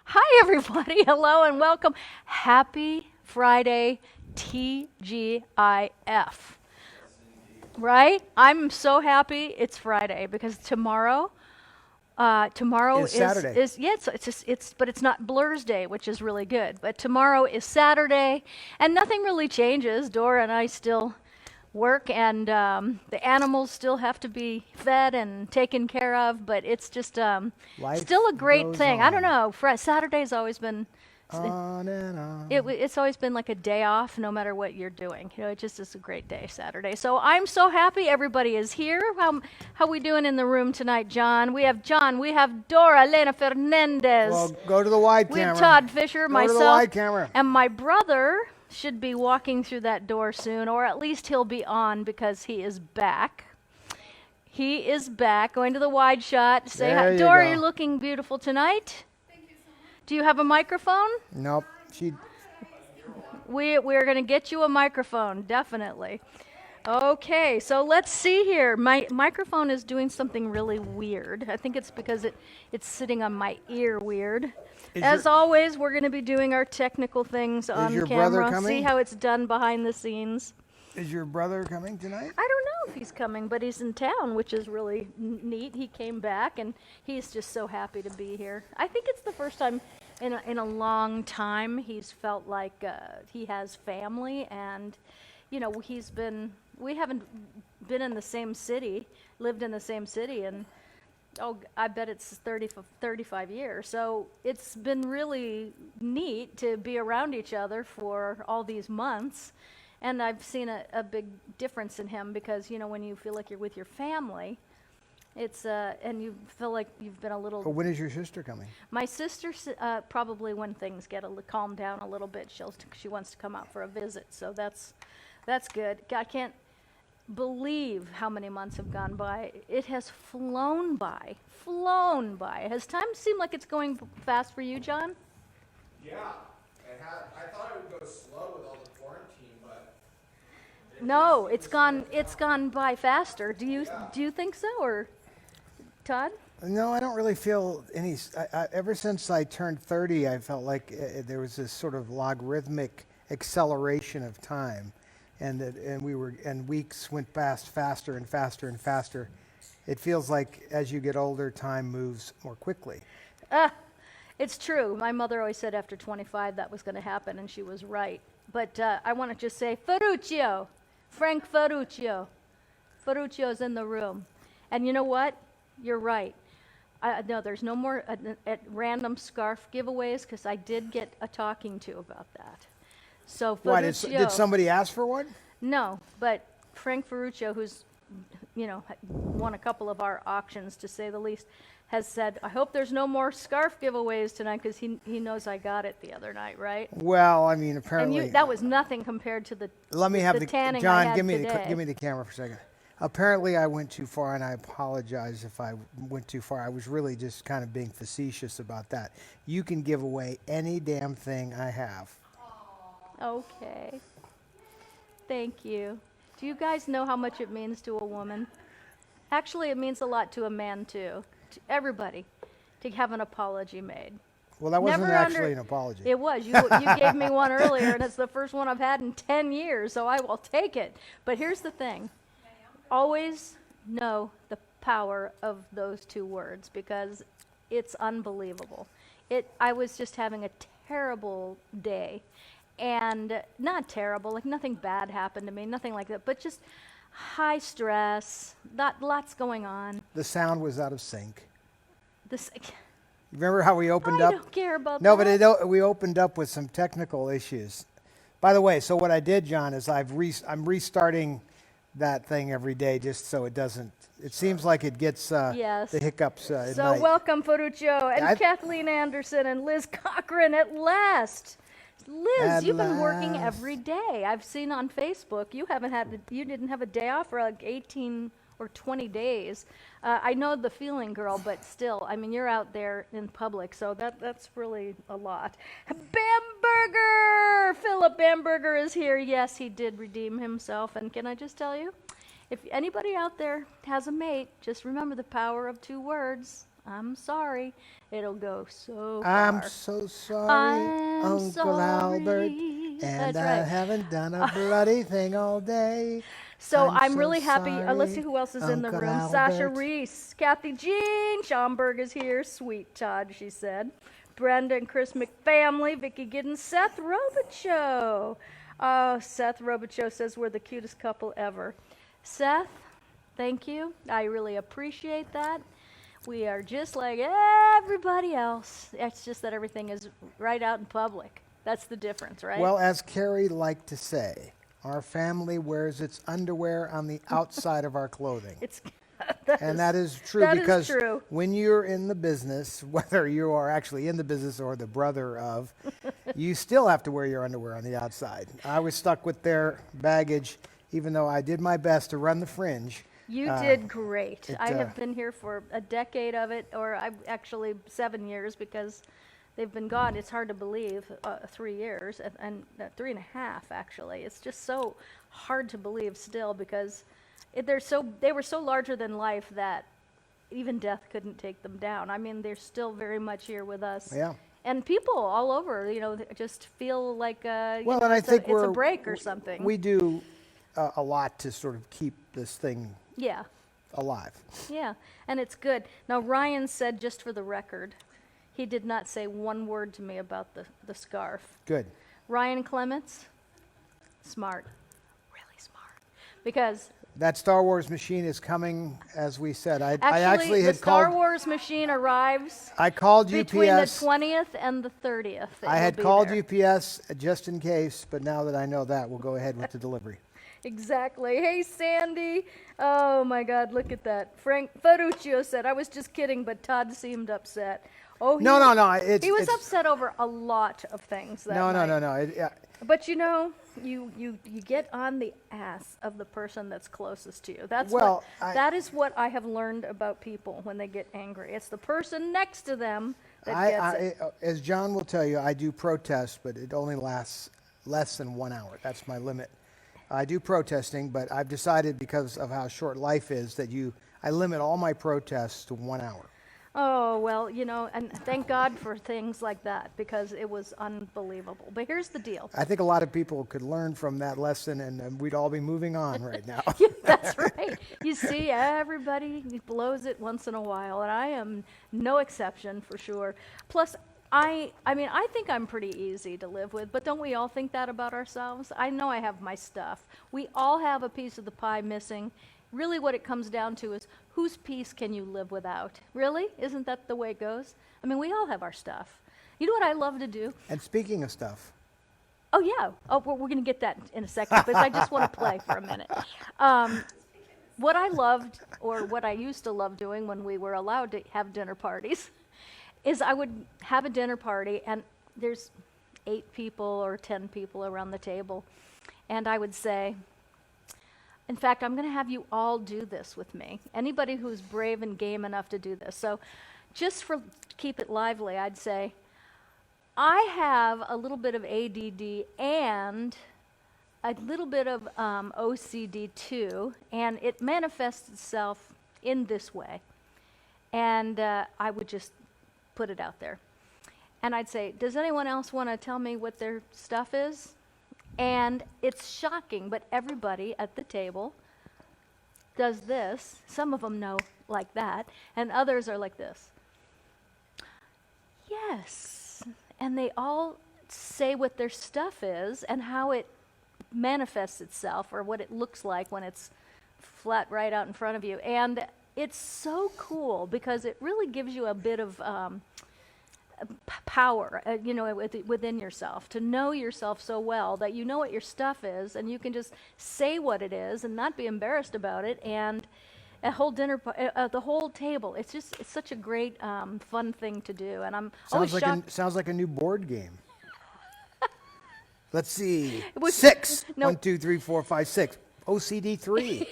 Hi, everybody. Hello and welcome. Happy Friday, TGIF. Right? I'm so happy it's Friday because tomorrow It's Saturday. yeah, but it's not Blur's Day, which is really good. But tomorrow is Saturday, and nothing really changes. Dora and I still work, and the animals still have to be fed and taken care of. But it's just Life still a great goes thing. I don't on. know. Saturday's always been. On and on. It's always been like a day off, no matter what you're doing. It just is a great day, Saturday. So I'm so happy everybody is here. How we doing in the room tonight, John? We have Dora, Elena Fernandez. Well, go to the wide We have camera. Todd Fisher, Go to the myself, wide camera. and my brother should be walking through that door soon, or at least he'll be on because he is back. He is back. Going to the wide shot. Say hi. There you Dora, go. you're looking beautiful tonight. Do you have a microphone? Nope. We're going to get you a microphone, definitely. Okay, so let's see here. My microphone is doing something really weird. I think it's because it's sitting on my ear weird. As always, we're going to be doing our technical things on your brother camera. coming? See how it's done behind the scenes. Is your brother coming tonight? I don't know if he's coming, but he's in town, which is really neat. He came back, and he's just so happy to be here. I think it's the first time in a long time he's felt like he has family, and we haven't been in the same city, lived in the same city, and I bet it's 35 years. So it's been really neat to be around each other for all these months. And I've seen a big difference in him because, when you feel like you're with your family, it's, and you feel like you've been a little. Or when is your sister coming? My sister, probably when things get calm down a little bit, she wants to come out for a visit. So that's good. I can't believe how many months have gone by. It has flown by. Has time seemed like it's going fast for you, John? Yeah, I thought it would go slow with all the quarantine, but No, it's gone by faster. Do you think so, or Todd? No, I don't really feel any. Ever since I turned 30, I felt like there was this sort of logarithmic acceleration of time, and weeks went past faster and faster and faster. It feels like as you get older, time moves more quickly. It's true. My mother always said after 25 that was going to happen, and she was right. But I want to just say, Frank Ferruccio's in the room. And you know what? You're right. No, there's no more at random scarf giveaways because I did get a talking to about that. So Why Ferruccio, did somebody ask for one? No, but Frank Ferruccio, who's won a couple of our auctions to say the least, has said, I hope there's no more scarf giveaways tonight because he knows I got it the other night, right? Well, I mean, apparently. And that was nothing compared to the Let me have the tanning I John. had Give me today. the camera for a second. Apparently, I went too far, and I apologize if I went too far. I was really just kind of being facetious about that. You can give away any damn thing I have. Okay. Thank you. Do you guys know how much it means to a woman? Actually, it means a lot to a man, too. To everybody, to have an apology made. Well, that wasn't Never actually an apology. It was. You gave me one earlier, and it's the first one I've had in 10 years, so I will take it. But here's the thing. Always know the power of those two words because it's unbelievable. I was just having a terrible day. And not terrible, like nothing bad happened to me, nothing like that, but just high stress, lots going on. The sound was out of sync. This, Remember how we opened up? I don't care about No, that. but we opened up with some technical issues. By the way, so what I did, John, is I'm restarting that thing every day just so it doesn't. It seems like it gets Yes. the hiccups at So night. welcome, Ferruccio, and I- Kathleen Anderson, and Liz Cochran at last. Liz, At you've been working last. every day. I've seen on Facebook you didn't have a day off for like 18 or 20 days. I know the feeling, girl, but still, I mean, you're out there in public, so that's really a lot. Bamberger! Philip Bamberger is here. Yes, he did redeem himself, and can I just tell you, if anybody out there has a mate, just remember the power of two words. I'm sorry. It'll go so I'm far. so sorry, I'm Uncle Albert, sorry. and That's I right. haven't done a bloody thing all day. So I'm so really happy. Let's see sorry, who else is in the Uncle room. Sasha Albert. Reese, Kathy Jean, Schomburg is here. Sweet Todd, she said. Brenda and Chris McFamily, Vicky Giddens, Seth Robichaud. Oh, Seth Robichaud says we're the cutest couple ever. Seth, thank you. I really appreciate that. We are just like everybody else. It's just that everything is right out in public. That's the difference, right? Well, as Carrie liked to say, our family wears its underwear on the outside of our clothing. It's And that is true that is because true. when you're in the business, whether you are actually in the business or the brother of, you still have to wear your underwear on the outside. I was stuck with their baggage, even though I did my best to run the fringe. You did great. it, I have been here for a decade of it, or actually 7 years because they've been gone. It's hard to believe, 3 years, and 3.5 actually. It's just so hard to believe still because they were so larger than life that even death couldn't take them down. I mean, they're still very much here with us. Yeah. And people all over, just feel like Well, and I think it's a break or something. we do a lot to sort of keep this thing Yeah. alive. Yeah, and it's good. Now, Ryan said, just for the record, he did not say one word to me about the scarf. Good. Ryan Clements, smart, really smart. Because That Star Wars machine is coming, as we said. I actually, actually the had Star called. Wars machine arrives I called between the UPS. 20th and the 30th. I had called UPS just in case, but now that I know that, we'll go ahead with the delivery. Exactly. Hey, Sandy. Oh, my God, look at that. Frank Ferruccio said, I was just kidding, but Todd seemed upset. Oh, No. He was upset over a lot of things that night. No. But you get on the ass of the person that's closest to you. Well, That is what I have learned about people when they get angry. It's the person next to them that gets it. As John will tell you, I do protest, but it only lasts less than 1 hour. That's my limit. I do protesting, but I've decided because of how short life is that I limit all my protests to 1 hour. Oh, well, and thank God for things like that because it was unbelievable. But here's the deal. I think a lot of people could learn from that lesson, and we'd all be moving on right now. Yeah, that's right. You see, everybody blows it once in a while, and I am no exception for sure. Plus, I mean, I think I'm pretty easy to live with, but don't we all think that about ourselves? I know I have my stuff. We all have a piece of the pie missing. Really what it comes down to is whose piece can you live without? Really? Isn't that the way it goes? I mean, we all have our stuff. You know what I love to do? And speaking of stuff, Oh, yeah. Oh, we're going to get that in a second, but I just want to play for a minute. What I loved, or what I used to love doing when we were allowed to have dinner parties, is I would have a dinner party, and there's 8 people or 10 people around the table, and I would say, in fact, I'm going to have you all do this with me. Anybody who's brave and game enough to do this. So just to keep it lively, I'd say, I have a little bit of ADD and a little bit of OCD too, and it manifests itself in this way. And I would just put it out there. And I'd say, does anyone else want to tell me what their stuff is? And it's shocking, but everybody at the table does this. Some of them know like that, and others are like this. Yes. And they all say what their stuff is and how it manifests itself or what it looks like when it's flat right out in front of you. And it's so cool because it really gives you a bit of power, within yourself, to know yourself so well that you know what your stuff is and you can just say what it is and not be embarrassed about it. And a whole dinner, the whole table, it's such a great, fun thing to do. And I'm always shocked. Sounds like a new board game. Let's see. 6. No. 1, 2, 3, 4, 5, 6. OCD 3.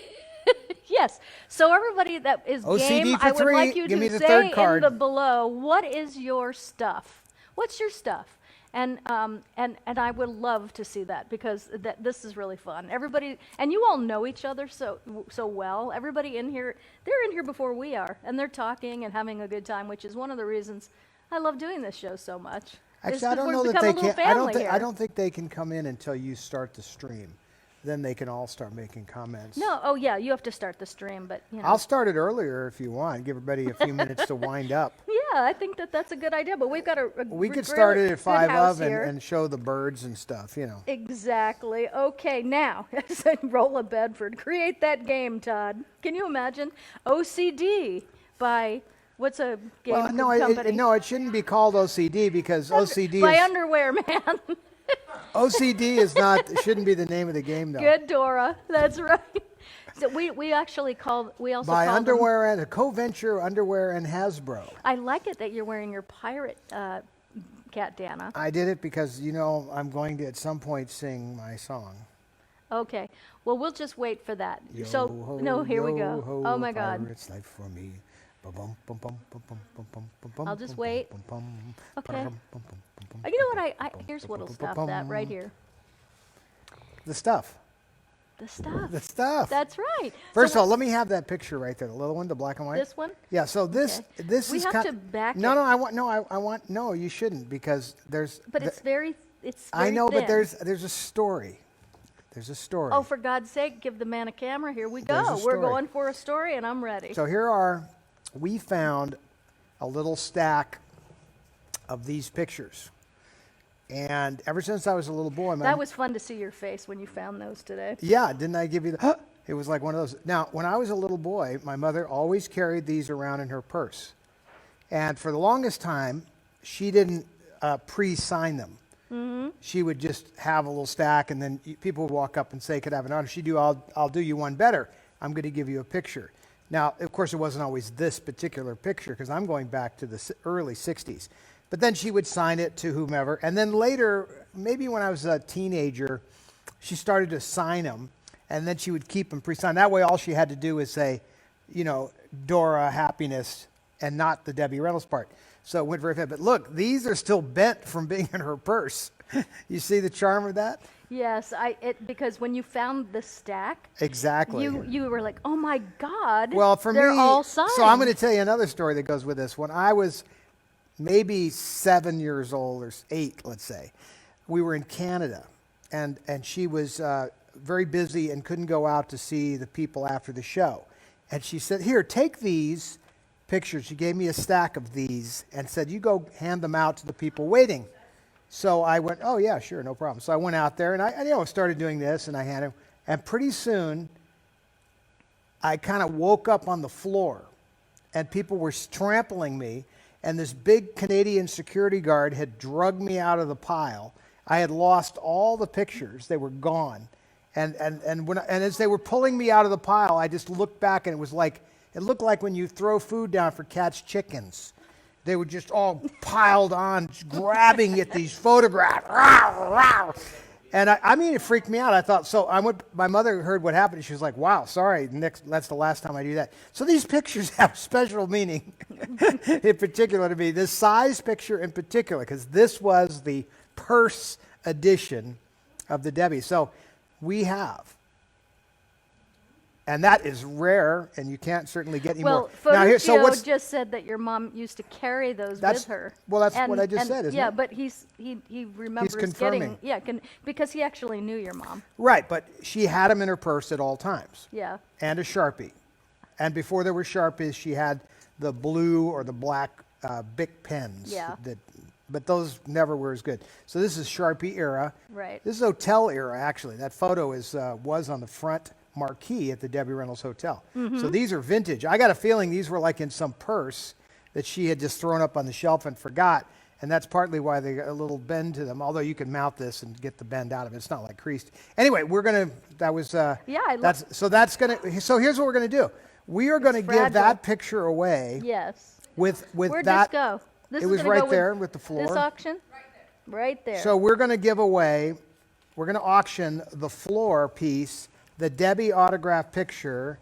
Yes. So everybody that is OCD game, for I would 3. like you Give me to the say third in card. the below, what is your stuff? What's your stuff? And I would love to see that because this is really fun. Everybody, and you all know each other so well. Everybody in here, they're in here before we are, and they're talking and having a good time, which is one of the reasons I love doing this show so much. Actually, I don't know that they can. I don't think they can come in until you start the stream. Then they can all start making comments. No, oh yeah, you have to start the stream, but you know. I'll start it earlier if you want. Give everybody a few minutes to wind up. Yeah, I think that's a good idea. But we've got We could start it at 5 of here. and show the birds and stuff, you know. Exactly. Okay, now, Rolla Bedford. Create that game, Todd. Can you imagine? OCD by, what's a game company? No, it shouldn't be called OCD because OCD by is... Underwear Man. OCD is not, shouldn't be the name of the game, though. Good, Dora. That's right. So we also called Underwear and Co-Venture Underwear and Hasbro. I like it that you're wearing your pirate cat Dana. I did it because, you know, I'm going to at some point sing my song. Okay. Well, we'll just wait for that. Yo so, ho, no, here we go. Ho, Oh, my God. Pirate's life for me. I'll just wait. Okay. You know what? Here's what'll stop that right here. The stuff. The stuff. The stuff. That's right. First of all, let me have that picture right there, the little one, the black and white. This one? Yeah. So this We is have to back it. No, I want no. You shouldn't because there's. But it's very I know, thin. but there's a story. There's a story. Oh, for God's sake, give the man a camera. Here we There's a go. story. We're going for a story, and I'm ready. So we found a little stack of these pictures. And ever since I was a little boy, that was fun to see your face when you found those today. Yeah, didn't I give you the, it was like one of those. Now, when I was a little boy, my mother always carried these around in her purse. And for the longest time, she didn't pre-sign them. Mm-hmm. She would just have a little stack, and then people would walk up and say, could I have an honor? She'd do, I'll do you one better. I'm going to give you a picture. Now, of course, it wasn't always this particular picture, because I'm going back to the early 60s. But then she would sign it to whomever. And then later, maybe when I was a teenager, she started to sign them, and then she would keep them pre-signed. That way, all she had to do was say, you know, Dora, happiness, and not the Debbie Reynolds part. So it went very fast. But look, these are still bent from being in her purse. You see the charm of that? Yes, because when you found the stack, exactly, you were like, oh my God, well, for they're me, all signed. So I'm going to tell you another story that goes with this. When I was maybe 7 years old or 8, let's say, we were in Canada, and she was very busy and couldn't go out to see the people after the show. And she said, here, take these pictures. She gave me a stack of these and said, you go hand them out to the people waiting. So I went, oh yeah, sure, no problem. So I went out there and I started doing this, and I had him. And pretty soon, I kind of woke up on the floor, and people were trampling me. And this big Canadian security guard had drugged me out of the pile. I had lost all the pictures; they were gone. And as they were pulling me out of the pile, I just looked back, and it looked like when you throw food down for cats' chickens. They were just all piled on, just grabbing at these photographs. And I mean, it freaked me out. I thought, my mother heard what happened. She was like, wow, sorry, that's the last time I do that. So these pictures have special meaning in particular to me. This size picture in particular, because this was the purse edition of the Debbie. So we have. And that is rare, and you can't certainly get any more. Well, Photo just said that your mom used to carry those with her. Well, that's what I just said, isn't it? Yeah, but he remembers confirming. Because he actually knew your mom. Right, but she had them in her purse at all times. Yeah. And a Sharpie. And before there were Sharpies, she had the blue or the black Bic pens. Yeah. But those never were as good. So this is Sharpie era. Right. This is hotel era, actually. That photo was on the front marquee at the Debbie Reynolds Hotel. Mm-hmm. So these are vintage. I got a feeling these were like in some purse that she had just thrown up on the shelf and forgot, and that's partly why they got a little bend to them, although you can mount this and get the bend out of it. It's not like creased. Anyway, so here's what we're going to do. We are going to give that picture away. Yes. With Where'd that. This go? This it was right there with the floor. This auction? Right there. So we're going to give away, we're going to auction the floor piece, the Debbie autograph picture,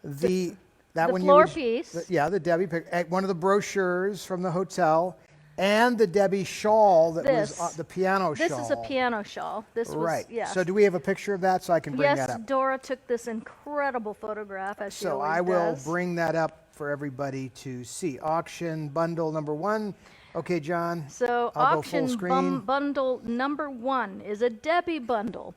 the floor piece. The Debbie picture, one of the brochures from the hotel, And the Debbie shawl that was This. the piano shawl. This is a piano shawl. This Right. was, yes. So do we have a picture of that so I can bring that Yes, up? Dora took this incredible photograph, as she So always I will does. bring that up for everybody to see. Auction bundle number 1. Okay, John. So I'll go auction full screen. bundle number 1 is a Debbie bundle.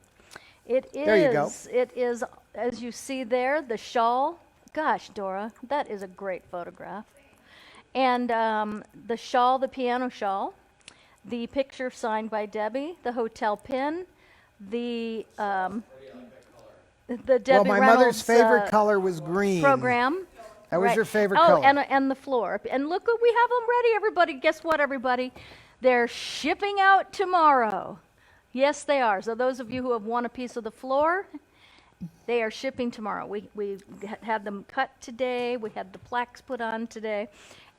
It is, There you go. It is, as you see there, the shawl. Gosh, Dora, that is a great photograph. And the shawl, the piano shawl, the picture signed by Debbie, the hotel pin, the Debbie Well, my Reynolds mother's favorite color was green. program. That was Right. your favorite oh, color. and the floor. And look, we have them ready, everybody. Guess what, everybody? They're shipping out tomorrow. Yes, they are. So those of you who have won a piece of the floor, they are shipping tomorrow. We had them cut today. We had the plaques put on today.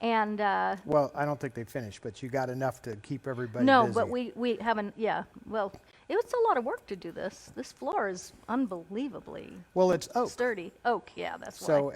And Well, I don't think they finished, but you got enough to keep everybody no, busy. but we haven't, yeah. Well, it was a lot of work to do this. This floor is unbelievably Well, it's oak. sturdy. Oak, yeah, that's So, why.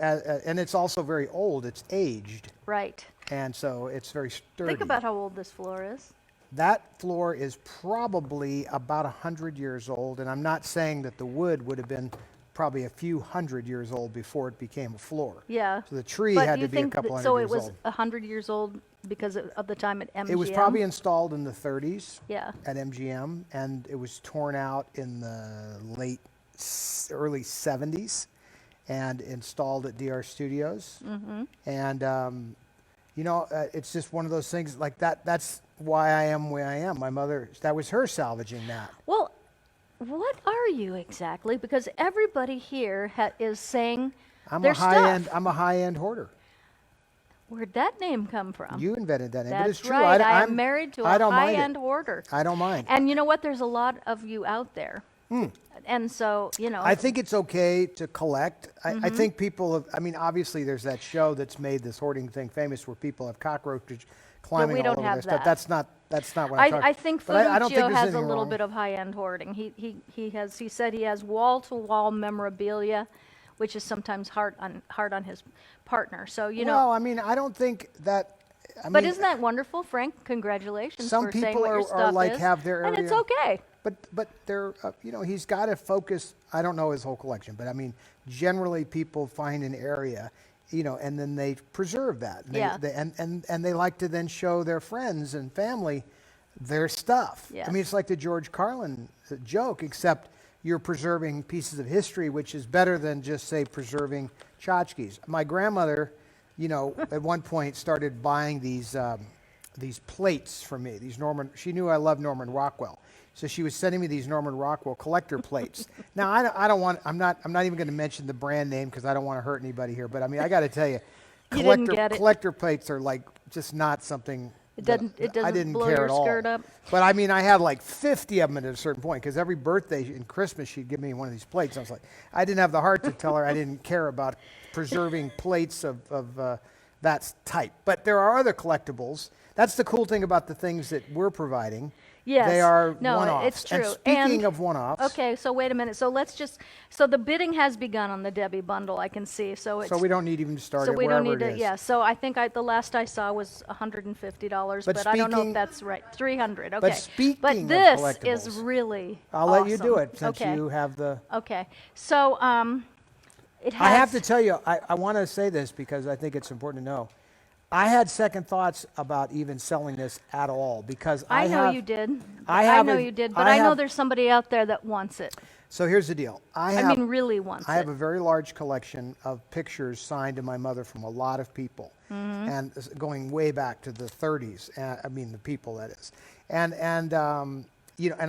and it's also very old. It's aged, Right. and so it's very sturdy. Think about how old this floor is. That floor is probably about 100 years old, and I'm not saying that the wood would have been probably a few hundred years old before it became a floor. Yeah. So the tree But had do to you be a think couple that, hundred so years it was old. 100 years old because of the time at MGM? It was probably installed in the 30s Yeah. at MGM, and it was torn out in the early 70s and installed at DR Studios. Mm-hmm. And, it's just one of those things like that. That's why I am where I am. My mother, that was her salvaging that. Well, what are you exactly? Because everybody here is saying their stuff. I'm a high-end hoarder. Where'd that name come from? You invented that name, but it's That's true. right. I I'm am married to I a don't mind it. high-end hoarder. I don't mind. And you know what? There's a lot of you out there. And so, I think it's okay to collect. Mm-hmm. I think people have, obviously there's that show that's made this hoarding thing famous where people have cockroaches climbing we all don't over have their stuff. that. That's not what I'm talking I think but I don't think Ferruccio there's has a anything little wrong. bit of high-end hoarding. He said he has wall-to-wall memorabilia, which is sometimes hard on his partner. So Well, I don't think that. but isn't that wonderful, Frank? Congratulations some for saying people what your are stuff like is. have their and it's area. okay. But they're, he's got to focus. I don't know his whole collection, but generally people find an area, and then they preserve that. And Yeah. and they like to then show their friends and family their stuff. Yes. It's like the George Carlin joke, except you're preserving pieces of history, which is better than just, say, preserving tchotchkes. My grandmother, at one point started buying these plates for me. She knew I loved Norman Rockwell. So she was sending me these Norman Rockwell collector plates. Now, I'm not even going to mention the brand name because I don't want to hurt anybody here. But I got to tell you, You didn't get it. collector plates are like just not something. It that doesn't I didn't blow care your at all. skirt up? But I had like 50 of them at a certain point because every birthday and Christmas she'd give me one of these plates. I was like, I didn't have the heart to tell her I didn't care about preserving plates of that type. But there are other collectibles. That's the cool thing about the things that we're providing. Yes. They are No, one-offs. it's true. And speaking And- of one-offs, Okay, so wait a minute. So the bidding has begun on the Debbie bundle, I can see. So it's so we don't need even to start so it we don't wherever need it to. is. Yeah. So I think the last I saw was $150, But but I don't know speaking- if that's right. 300. Okay. speaking But of this is collectibles, really. I'll let you do awesome. it since Okay. you have the... Okay. So it has. I have to tell you, I want to say this because I think it's important to know. I had second thoughts about even selling this at all because I know have, you did. I I have know a- you did, but I I know have- there's somebody out there that wants it. So here's the deal. Really wants I it. have a very large collection of pictures signed to my mother from a lot of people, Mm-hmm. and going way back to the 30s. The people that is, and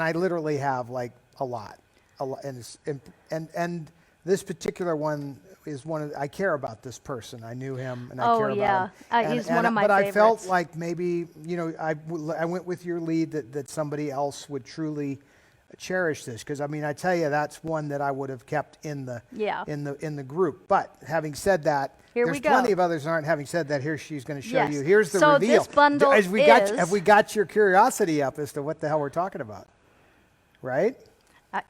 I literally have like a lot, and this particular one is I care about this person. I knew him, and I Oh, care yeah. about him. He's one of my But I felt favorites. like maybe I went with your lead that somebody else would truly cherish this because I tell you that's one that I would have kept in the Yeah. in the group. But having said that, Here there's we go. plenty of others that aren't. Having said that, here she's going to show Yes. you. Here's the So reveal. this bundle have is- we got your curiosity up as to what the hell we're talking about, right?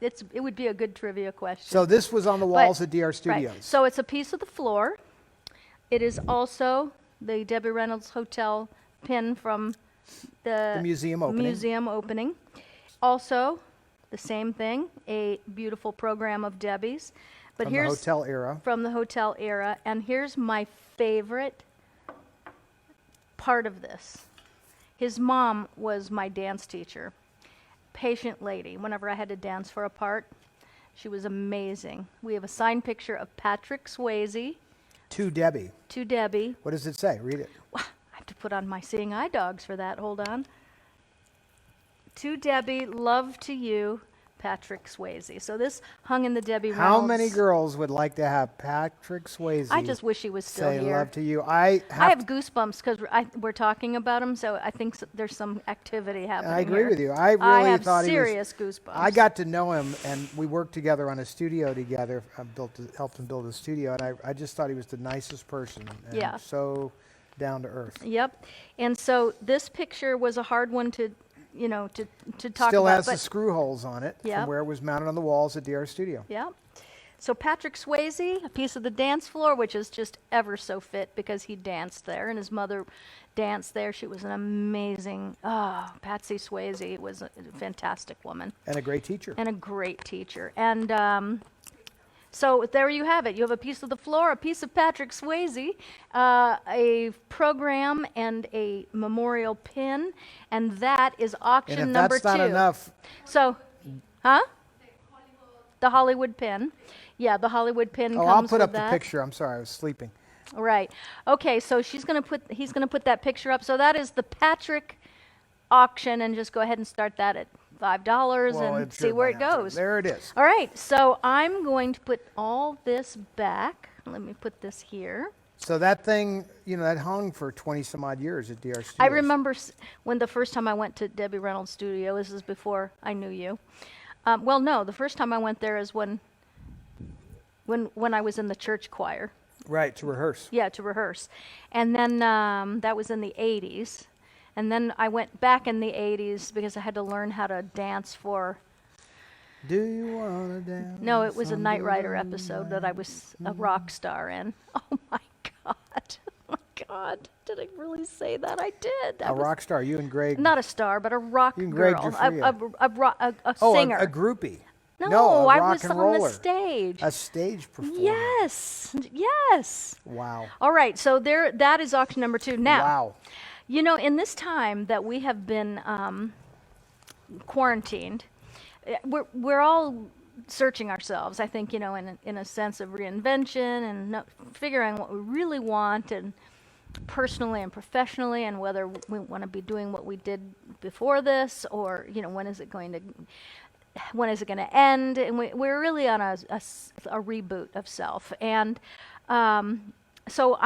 It would be a good trivia question. So this was on the walls at DR Studios. Right. So it's a piece of the floor. It is also the Debbie Reynolds Hotel pin from The museum opening. Museum opening. Also, the same thing, a beautiful program of Debbie's. But From the here's hotel era. from the hotel era, and here's my favorite part of this. His mom was my dance teacher. Patient lady. Whenever I had to dance for a part, she was amazing. We have a signed picture of Patrick Swayze To Debbie. to Debbie. What does it say? Read it. I have to put on my seeing eye dogs for that. Hold on. To Debbie, love to you, Patrick Swayze. So this hung in the Debbie Reynolds. How many girls would like to have Patrick Swayze I just wish he was still say here. love to you? I have goosebumps because we're talking about him, so I think there's some activity happening. I agree here. with you. I really have thought serious he was. goosebumps. I got to know him, and we worked together on a studio together. I helped him build a studio, and I just thought he was the nicest person. And Yeah. so down to earth. Yep. And so this picture was a hard one to talk Still about. has the screw holes on it Yep. from where it was mounted on the walls at DR Studio. Yeah. So Patrick Swayze, a piece of the dance floor, which is just ever so fit because he danced there and his mother danced there. She was an amazing, Patsy Swayze was a fantastic woman And a great teacher. and a great teacher. And so there you have it. You have a piece of the floor, a piece of Patrick Swayze, a program, and a memorial pin, and that is auction And if number that's not 2. enough, So, huh? The Hollywood pin. Yeah, the Hollywood pin oh, comes I'll put with up that. the picture. I'm sorry, I was sleeping. Right. Okay, so he's going to put that picture up. So that is the Patrick auction, and just go ahead and start that at $5 Well, and it's see here where by it now, so goes. there it is. All right, so I'm going to put all this back. Let me put this here. So that thing, that hung for 20 some odd years at DR Studios. I remember when the first time I went to Debbie Reynolds' studio, this is before I knew you. Well, no, the first time I went there is when I was in the church choir. Right, to rehearse. Yeah, to rehearse. And then that was in the 80s. And then I went back in the 80s because I had to learn how to dance for... Do you want to dance? No, it was a on Knight the Rider episode that I was a rock star in. Oh, my God. Oh, my God. Did I really say that? I did. That A was rock star, you and Greg. not a star, but a rock You and Greg girl. Giuffria. A Oh, singer. a groupie. No, a I rock was and on roller. the stage. A stage performer. Yes. Yes. Wow. All right, so that is auction number 2. Now, Wow. in this time that we have been quarantined, we're all searching ourselves, I think, in a sense of reinvention and figuring what we really want, and personally and professionally, and whether we want to be doing what we did before this, or when is it going to end? And we're really on a reboot of self. And so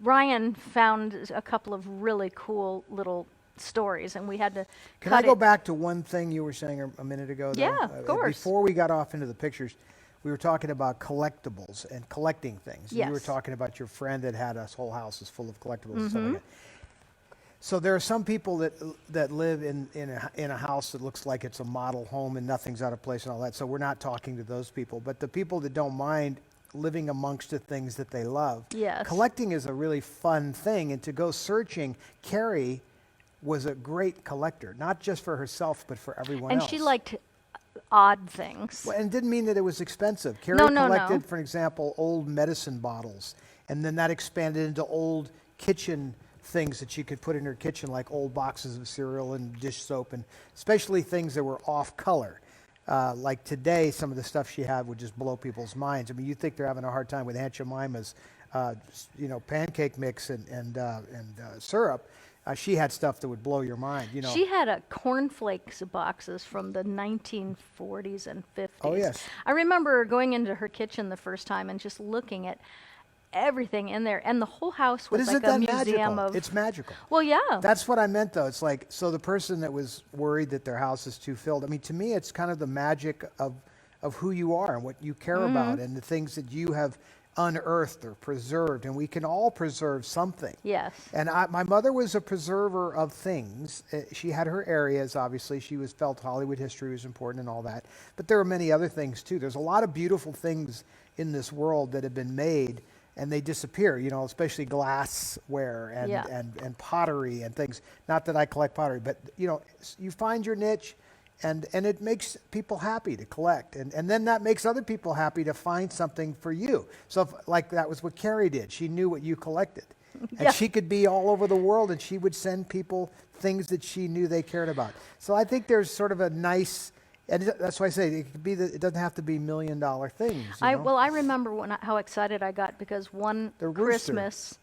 Ryan found a couple of really cool little stories, and we had to Can cut I go it. back to one thing you were saying a minute ago? though? Yeah, of course. Before we got off into the pictures, we were talking about collectibles and collecting things. And you were Yes. talking about your friend that had a whole house is full of collectibles and Mm-hmm. stuff like that. So there are some people that live in a house that looks like it's a model home and nothing's out of place and all that. So we're not talking to those people. But the people that don't mind living amongst the things that they love. Yes. Collecting is a really fun thing. And to go searching, Carrie was a great collector, not just for herself, but for everyone And else. she liked odd things. Well, and didn't mean that it was expensive. Carrie No. collected, for example, old medicine bottles, and then that expanded into old kitchen things that she could put in her kitchen, like old boxes of cereal and dish soap, and especially things that were off color. Like today, some of the stuff she had would just blow people's minds. I mean, you think they're having a hard time with Aunt Jemima's, pancake mix and syrup. She had stuff that would blow your mind. She had a cornflakes boxes from the 1940s and 50s. Oh, yes. I remember going into her kitchen the first time and just looking at everything in there, and the whole house But was isn't like a that museum magical? of. It's magical. Well, yeah. That's what I meant, though. It's like, so the person that was worried that their house is too filled, I mean, to me, it's kind of the magic of who you are and what you care Mm-hmm. about and the things that you have unearthed or preserved. And we can all preserve something. Yes. And my mother was a preserver of things. She had her areas, obviously. She felt Hollywood history was important and all that. But there are many other things, too. There's a lot of beautiful things in this world that have been made. and they disappear, especially glassware and, Yeah. and pottery and things. Not that I collect pottery, but you find your niche, and it makes people happy to collect. And then that makes other people happy to find something for you. So like that was what Carrie did. She knew what you collected. And Yeah. she could be all over the world, and she would send people things that she knew they cared about. So I think there's sort of a nice, and that's why I say it could be it doesn't have to be $1 million things. Well, I remember how excited I got because one The rooster. Christmas,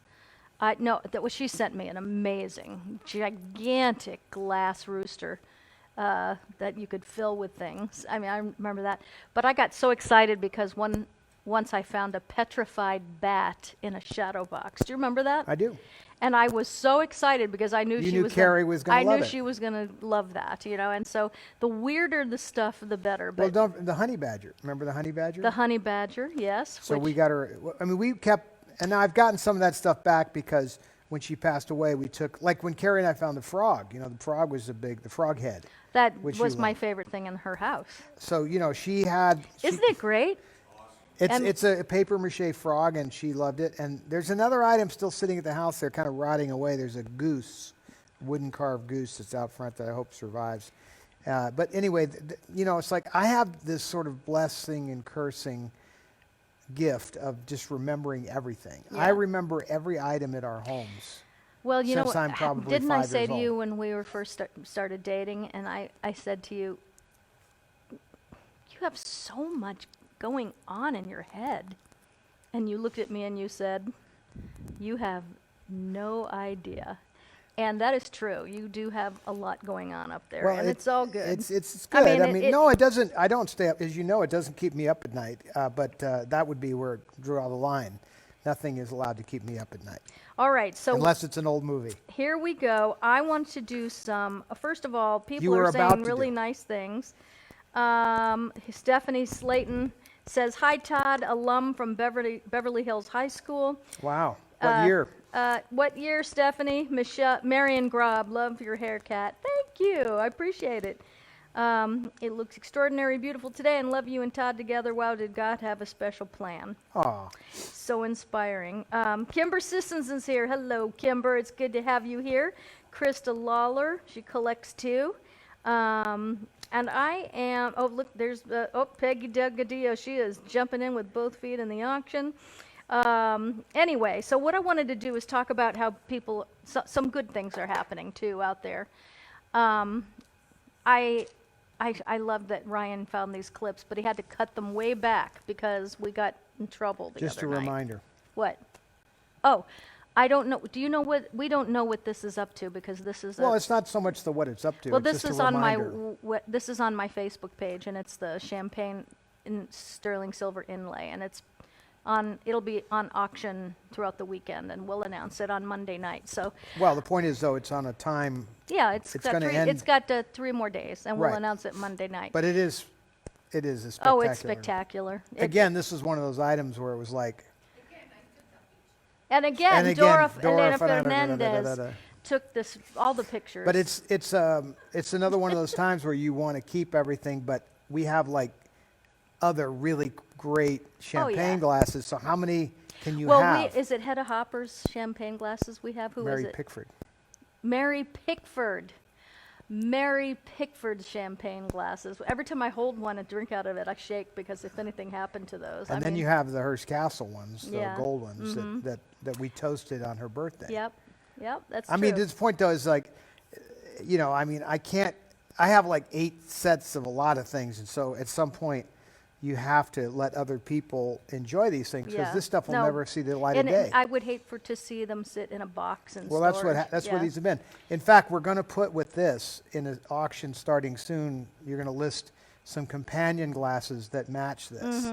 she sent me an amazing, gigantic glass rooster that you could fill with things. I mean, I remember that. But I got so excited because once I found a petrified bat in a shadow box. Do you remember that? I do. And I was so excited because I knew You she knew was Carrie was gonna I love knew it. she was going to love that, And so the weirder the stuff, the better. Well, But the honey badger. Remember the honey badger? the honey badger, yes. So which- we got her. I mean, we kept, and now I've gotten some of that stuff back because when she passed away, we took, like when Carrie and I found the frog. The frog was the frog head. that which was you my love. favorite thing in her house. So she had. Isn't it great? and- It's a paper mache frog, and she loved it. And there's another item still sitting at the house. They're kind of rotting away. There's a goose, wooden carved goose that's out front that I hope survives. But anyway, it's like I have this sort of blessing and cursing gift of just remembering everything. Yeah. I remember every item at our homes. Well, you know, Since I'm probably didn't I 5 say years to you old. when we were first started dating, and I said to you, you have so much going on in your head. And you looked at me and you said, you have no idea. And that is true. You do have a lot going on up there, and it's all good. It's I good. mean, No, it doesn't. I don't stay up. As you know, it doesn't keep me up at night. But that would be where it drew the line. Nothing is allowed to keep me up at night, All right, so unless it's an old movie. here we go. I want to do some, first of all, people were are about saying to really do. nice things. Stephanie Slayton says, hi, Todd, alum from Beverly Hills High School. Wow. What year? What year, Stephanie? Michelle, Marion Grob, love your haircut. Thank you. I appreciate it. It looks extraordinary, beautiful today, and love you and Todd together. Wow, did God have a special plan? Oh, So inspiring. Kimber Sissons is here. Hello, Kimber. It's good to have you here. Krista Lawler, she collects too. And I am, oh, look, there's, Peggy Delgadillo. She is jumping in with both feet in the auction. Anyway, so what I wanted to do is talk about how people, some good things are happening too out there. I love that Ryan found these clips, but he had to cut them way back because we got in trouble the just a other night. reminder. What? Oh, I don't know. Do you know what? We don't know what this is up to because this is. Well, it's not so much what it's up to. well, it's this just is a on reminder. this is on my Facebook page, and it's the champagne in sterling silver inlay, and it's on. It'll be on auction throughout the weekend, and we'll announce it on Monday night. So Well, the point is, though, it's on a time, yeah, it's got gonna three. end- It's got 3 more days, and we'll Right. announce it Monday night. but it is a spectacular. oh, it's spectacular. Again, this is one of those items where it was like, And again, And again, Dora Dora Elena Fernandez Fernandez took all the pictures. but it's another one of those times where you want to keep everything, but we have like other really great champagne glasses. So how many can you well, have? is it Hedda Hopper's champagne glasses we have? Who is Mary it? Pickford. Mary Pickford. Mary Pickford's champagne glasses. Every time I hold one and drink out of it, I shake because if anything happened to those. And then you have the Hearst Castle ones, the Yeah. gold ones that we toasted on her birthday. Yep, that's I true. mean, this point though is like, I mean, I have like 8 sets of a lot of things, and so at some point, you have to let other people enjoy these things because Yeah. this stuff will No, never see the light and of day. I would hate to see them sit in a box and Well, that's what Yeah. these have been. In fact, we're going to put with this in an auction starting soon. You're going to list some companion glasses that match this.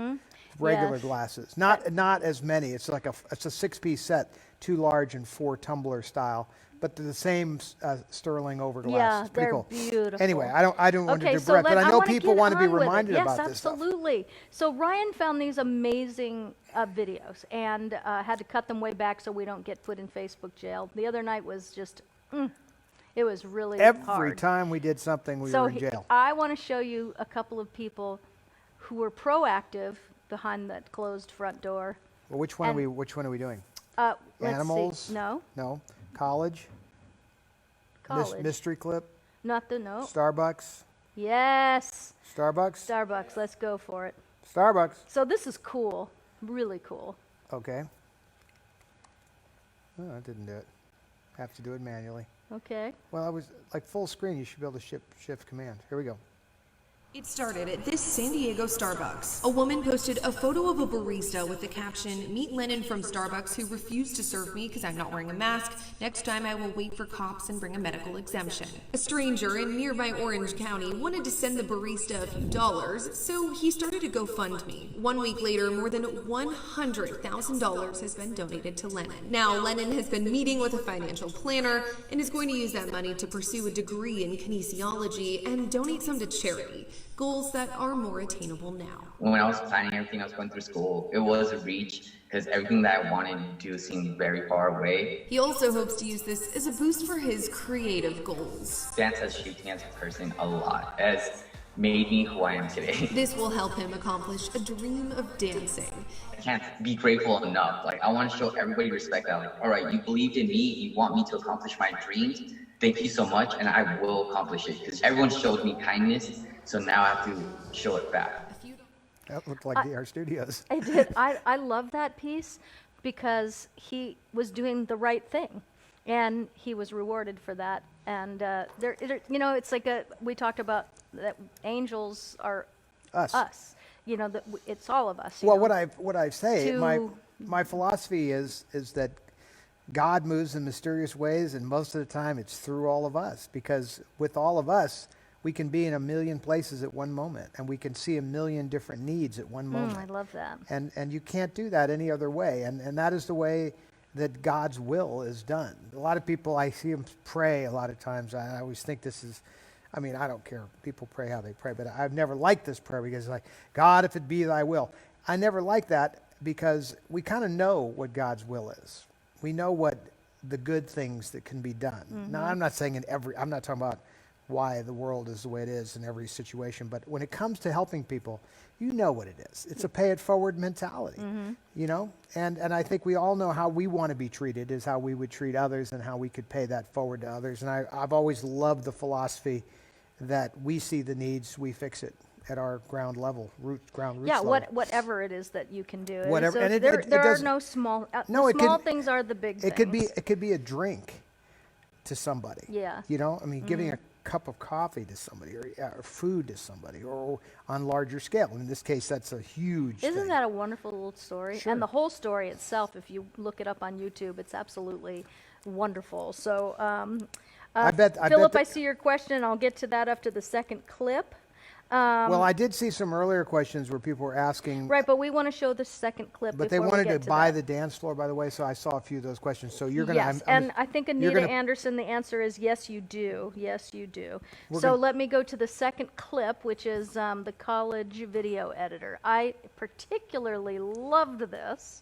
Regular Yes. glasses, not as many. It's like it's a 6-piece set, 2 large and 4 tumbler style, but they're the same sterling over glass. Yeah, It's pretty they're cool. beautiful. Anyway, I don't want to Okay, do so breath, but I know wanna people get want to be on with it. reminded yes, about this stuff. absolutely. So Ryan found these amazing videos and had to cut them way back so we don't get put in Facebook jail. The other night was just, it was really Every hard. time we did something, we So were in jail. I want to show you a couple of people who were proactive behind that closed front door. Well, which one And- are we doing? Let's Animals? see. No. No. College? College. Mystery clip? Not the no. Starbucks? Yes. Starbucks? Starbucks. Let's go for it. Starbucks. So this is cool. Really cool. Okay. Oh, I didn't do it. Have to do it manually. Okay. Well, I was like full screen. You should be able to shift command. Here we go. It started at this San Diego Starbucks. A woman posted a photo of a barista with the caption, "Meet Lennon from Starbucks who refused to serve me because I'm not wearing a mask. Next time I will wait for cops and bring a medical exemption." A stranger in nearby Orange County wanted to send the barista a few dollars, so he started a GoFundMe. 1 week later, more than $100,000 has been donated to Lennon. Now, Lennon has been meeting with a financial planner and is going to use that money to pursue a degree in kinesiology and donate some to charity. Goals that are more attainable now. When I was planning everything I was going through school, it was a reach because everything that I wanted to do seemed very far away. He also hopes to use this as a boost for his creative goals. Dance has shaped me as a person a lot, has made me who I am today. This will help him accomplish a dream of dancing. I can't be grateful enough. Like, I want to show everybody respect that, like, all right, you believed in me, you want me to accomplish my dreams. Thank you so much, and I will accomplish it because everyone showed me kindness, so now I have to show it back. That looked like our studios. I did. I love that piece because he was doing the right thing, and he was rewarded for that. And it's like we talked about that angels are Us. You know, that it's all of us. Well, know. what I say, To- my philosophy is that God moves in mysterious ways, and most of the time it's through all of us. Because with all of us, we can be in a million places at one moment, and we can see a million different needs at one moment. I love that. And you can't do that any other way. And that is the way that God's will is done. A lot of people, I see them pray a lot of times. I always think this is, I mean, I don't care. People pray how they pray, but I've never liked this prayer because it's like, God, if it be thy will. I never like that because we kind of know what God's will is. We know what the good things that can be done. Now, I'm not saying I'm not talking about why the world is the way it is in every situation, but when it comes to helping people, you know what it is. It's a pay it forward mentality, you know? And I think we all know how we want to be treated is how we would treat others and how we could pay that forward to others. And I've always loved the philosophy that we see the needs, we fix it at our ground level, ground roots Yeah, level. whatever it is that you can do. Whatever, So and it there are doesn't- no small. No, the it small could- things are the big things. It could be a drink to somebody. Yeah. You know, I mean, giving a cup of coffee to somebody or food to somebody or on larger scale. In this case, that's a huge Isn't thing. that a wonderful little story? Sure. And the whole story itself, if you look it up on YouTube, it's absolutely wonderful. So, I bet Philip, that- I see your question. I'll get to that after the second clip. Well, I did see some earlier questions where people were asking, Right, but we want to show the second clip but they before we wanted get to to buy that. the dance floor, by the way, so I saw a few of those questions. So you're going to... Yes, and I think Anita gonna- Anderson, the answer is yes, you do. Yes, you do. We're So gonna- let me go to the second clip, which is the college video editor. I particularly loved this.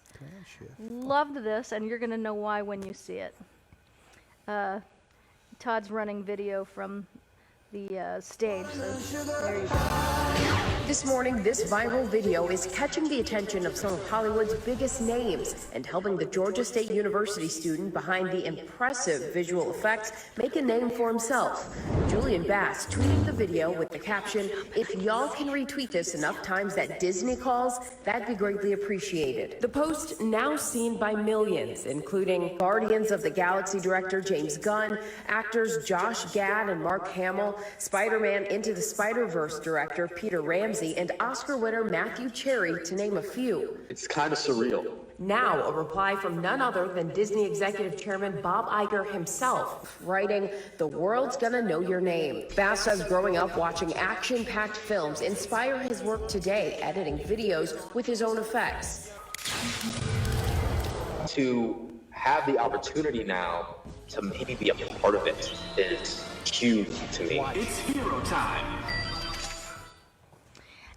Loved this, and you're going to know why when you see it. Todd's running video from the stage, so there you go. This morning, this viral video is catching the attention of some of Hollywood's biggest names and helping the Georgia State University student behind the impressive visual effects make a name for himself. Julian Bass tweeted the video with the caption, "If y'all can retweet this enough times that Disney calls, that'd be greatly appreciated." The post now seen by millions, including Guardians of the Galaxy director James Gunn, actors Josh Gad and Mark Hamill, Spider-Man Into the Spider-Verse director Peter Ramsey, and Oscar winner Matthew Cherry, to name a few. It's kind of surreal. Now, a reply from none other than Disney Executive Chairman Bob Iger himself, writing, "The world's gonna know your name." Bass says growing up watching action-packed films inspire his work today, editing videos with his own effects. To have the opportunity now to maybe be a part of it is huge to me. It's hero time.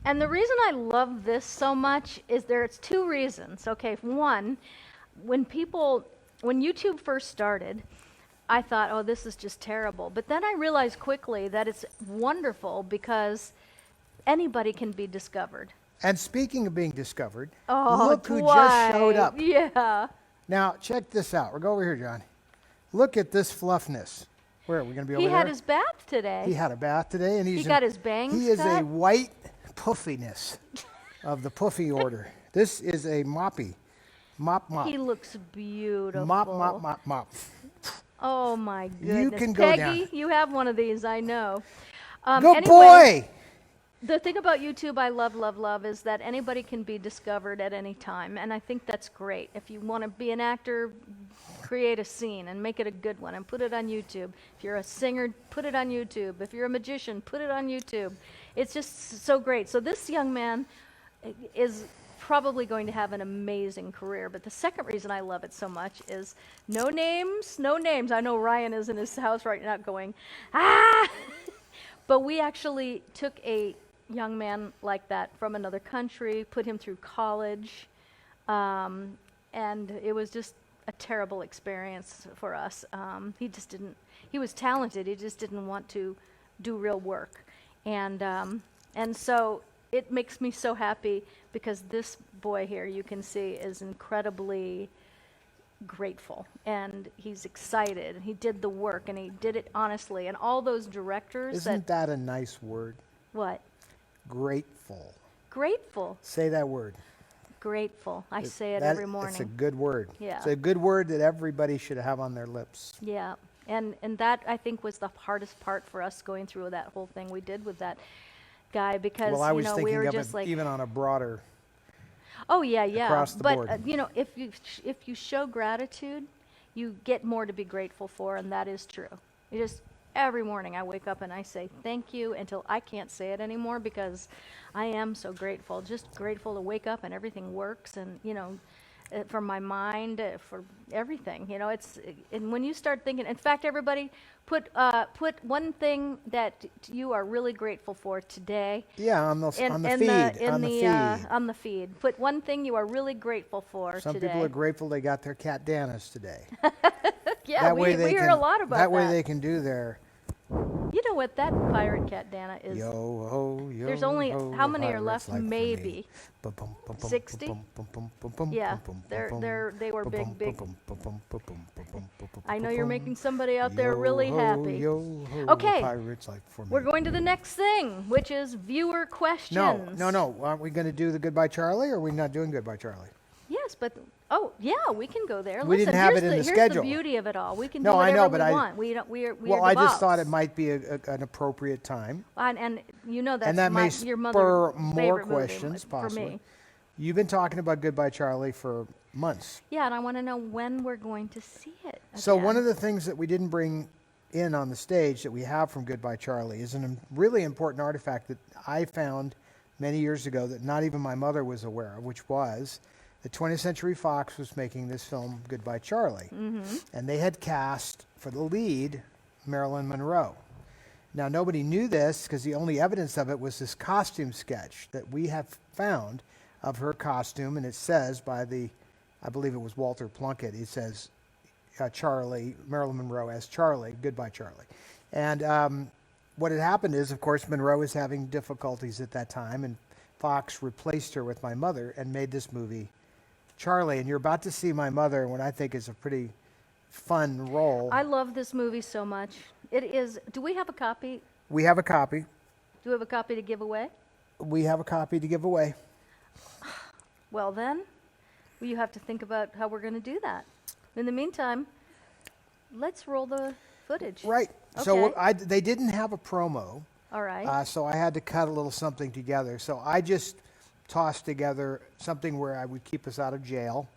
And the reason I love this so much is there's two reasons. Okay, one, when YouTube first started, I thought, oh, this is just terrible. But then I realized quickly that it's wonderful because anybody can be discovered. And speaking of being discovered, Oh, look who just showed up. Yeah. Now, check this out. We'll go over here, John. Look at this fluffness. Where are we going to be over He there? had his bath today. He had a bath today, and He got his bangs He is a cut. white puffiness of the puffy order. This is a moppy. Mop. He looks beautiful. Mop. Oh my goodness. You can go Peggy, down. you have one of these, I know. Good Anyway, boy! the thing about YouTube I love is that anybody can be discovered at any time, and I think that's great. If you want to be an actor, create a scene and make it a good one and put it on YouTube. If you're a singer, put it on YouTube. If you're a magician, put it on YouTube. It's just so great. So this young man is probably going to have an amazing career, but the second reason I love it so much is no names. I know Ryan is in his house right now going, ah! But we actually took a young man like that from another country, put him through college, and it was just a terrible experience for us. He was talented, he just didn't want to do real work. And so it makes me so happy because this boy here, you can see, is incredibly grateful, and he's excited. He did the work, and he did it honestly. And all those directors Isn't that a nice word? What? Grateful. Grateful. Say that word. Grateful. I say it every morning. It's a good word. Yeah. It's a good word that everybody should have on their lips. Yeah. And that, I think, was the hardest part for us going through that whole thing we did with that guy, because Well, I was we thinking were of just it like, even on a broader. oh yeah, across the but board. If you show gratitude, you get more to be grateful for, and that is true. You just every morning I wake up and I say thank you until I can't say it anymore, because I am so grateful. Just grateful to wake up and everything works, and for my mind, for everything. And when you start thinking, in fact, everybody put one thing that you are really grateful for today. Yeah, on the feed. Put one thing you are really grateful for Some today. people are grateful they got their cat Danas today. Yeah, we hear a lot about that. That way they can do their You know what? That pirate cat Dana is. yo ho yo. There's only ho, how many are pirates left? like for me. Maybe. 60? 60? Yeah, they were big. I know you're making somebody out there really happy. Okay, Pirates like for me. we're going to the next thing, which is viewer questions. No. Aren't we going to do the Goodbye Charlie, or are we not doing Goodbye Charlie? Yes, but we can go there. We didn't have it in the here's schedule. the beauty of it all. We can No, do I whatever know, but we want. We don't. We are Well, the I just boss. thought it might be an appropriate time. And you know that's And that may your spur mother's more favorite movie questions, for possibly. me. You've been talking about Goodbye Charlie for months. Yeah, and I want to know when we're going to see it. So one again. of the things that we didn't bring in on the stage that we have from Goodbye Charlie is a really important artifact that I found many years ago that not even my mother was aware of, which was the 20th Century Fox was making this film Goodbye Charlie. Mm-hmm. And they had cast for the lead Marilyn Monroe. Now nobody knew this because the only evidence of it was this costume sketch that we have found of her costume, and it says by I believe it was Walter Plunkett, it says Charlie, Marilyn Monroe as Charlie, Goodbye Charlie. And what had happened is, of course, Monroe was having difficulties at that time, and Fox replaced her with my mother and made this movie Charlie. And you're about to see my mother in what I think is a pretty fun role. I love this movie so much. It is. Do we have a copy? We have a copy. Do we have a copy to give away? We have a copy to give away. Well then, you have to think about how we're going to do that. In the meantime, let's roll the footage. Right. Okay. So they didn't have a promo. All right. So I had to cut a little something together. So I just tossed together something where I would keep us out of jail.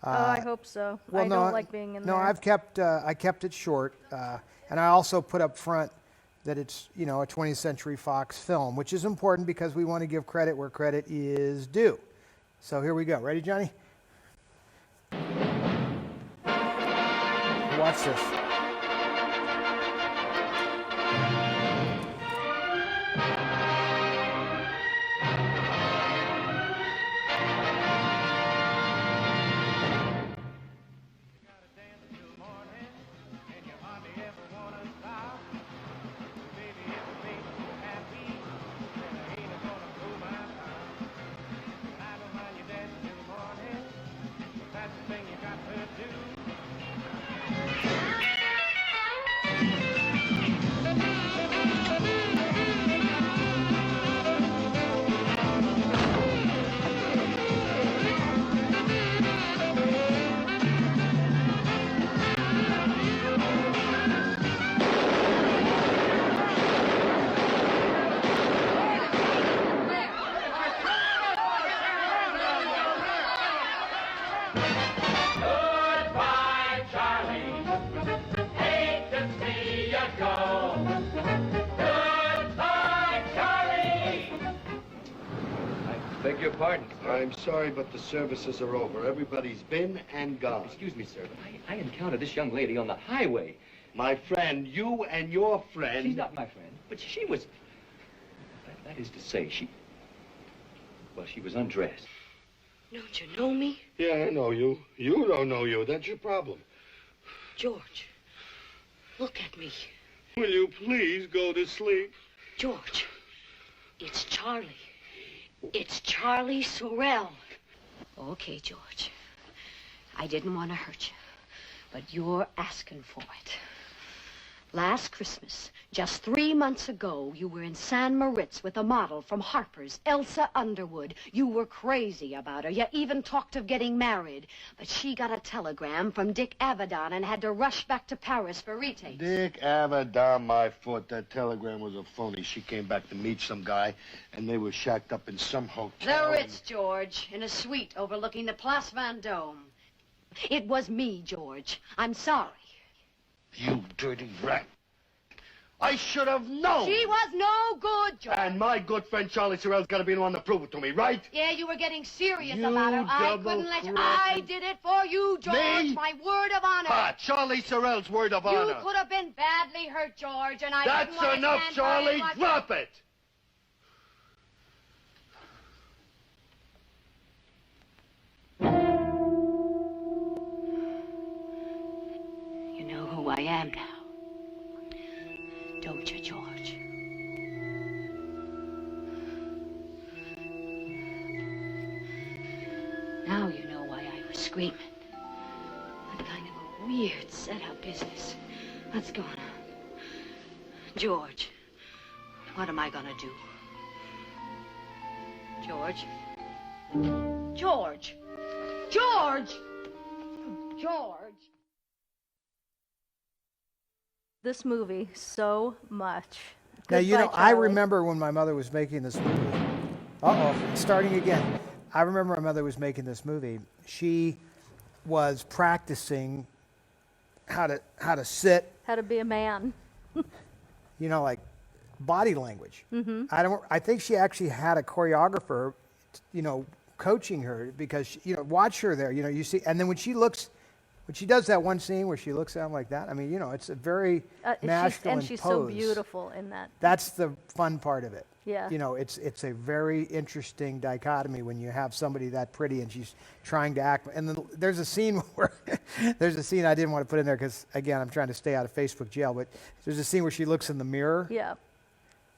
I hope so. Well, I don't like being in there. No, I kept it short, and I also put up front that it's a 20th Century Fox film, which is important because we want to give credit where credit is due. So here we go. Ready, Johnny? Watch this. Beg your pardon, sir. I'm sorry, but the services are over. Everybody's been and gone. Excuse me, sir, but I encountered this young lady on the highway. My friend, you and your friend... She's not my friend, but she was... That is to say, well, she was undressed. Don't you know me? Yeah, I know you. You don't know you. That's your problem. George, look at me. Will you please go to sleep? George, it's Charlie. It's Charlie Sorrell. Okay, George. I didn't want to hurt you, but you're asking for it. Last Christmas, just 3 months ago, you were in San Moritz with a model from Harper's, Elsa Underwood. You were crazy about her. You even talked of getting married. But she got a telegram from Dick Avedon and had to rush back to Paris for retake. Dick Avedon, my foot. That telegram was a phony. She came back to meet some guy, and they were shacked up in some hotel. The Ritz, George, in a suite overlooking the Place Vendôme. It was me, George. I'm sorry. You dirty rat. I should have known. She was no good, George. And my good friend Charlie Sorrell's got to be the one to prove it to me, right? Yeah, you were getting serious You about her. I double couldn't let you. crossing- I did it for you, George. Me? My word of honor. Ah, Charlie Sorrell's word of honor. You could have been badly hurt, George, and I That's didn't want to enough, stand Charlie. by and watch Drop it. You know who I am now. Don't you, George? Now you know why I was screaming. That kind of a weird setup business. What's going on? George, what am I gonna do? George? George! George! George! This movie so much. Now, you Goodbye, know, I Charlie. remember when my mother was making this movie. Uh-oh, starting again. I remember my mother was making this movie. She was practicing how to sit, How to be a man. you know, like body language. Mm-hmm. I think she actually had a choreographer, you know, coaching her because you know, watch her there. You know, you see, and then when she does that one scene where she looks at him like that, I mean, you know, it's a very masculine and she's pose. so beautiful in that. That's the fun part of it. Yeah. You know, it's a very interesting dichotomy when you have somebody that pretty and she's trying to act. And then there's a scene where I didn't want to put in there because again, I'm trying to stay out of Facebook jail. But there's a scene where she looks in the mirror. Yeah.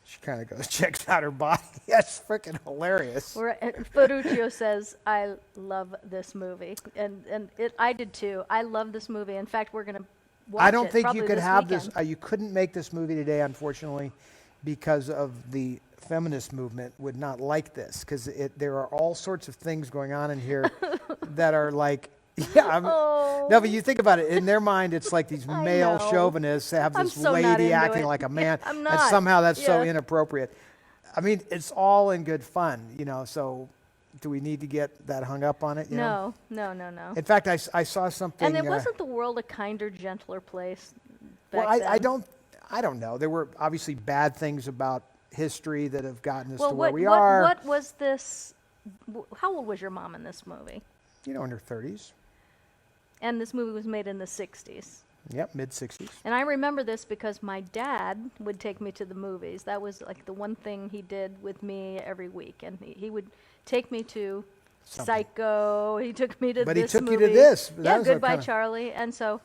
She kind of goes, checks out her body. That's freaking hilarious. Where Ferruccio says, "I love this movie," and I did too. I love this movie. In fact, we're gonna watch I don't it think probably you could this have weekend. this. You couldn't make this movie today, unfortunately, because of the feminist movement would not like this because there are all sorts of things going on in here that are like, yeah. No, but you think about it. In their mind, it's like these male know. chauvinists have I'm this so not lady into acting it. like a man, I'm and not. somehow that's so Yeah. inappropriate. I mean, it's all in good fun, you know. So, do we need to get that hung up on it? You know? No. In fact, I saw something. And it wasn't the world a kinder, gentler place Well, back I then? don't know. There were obviously bad things about history that have gotten us Well, to where what, we what, are. what was this? How old was your mom in this movie? You know, in her 30s. And this movie was made in the 60s. Yep, mid 60s. And I remember this because my dad would take me to the movies. That was like the one thing he did with me every week. And he would take me to Something. Psycho. He took me to But he this took you movie. to this. That Yeah, was what Goodbye kinda- Charlie. And so,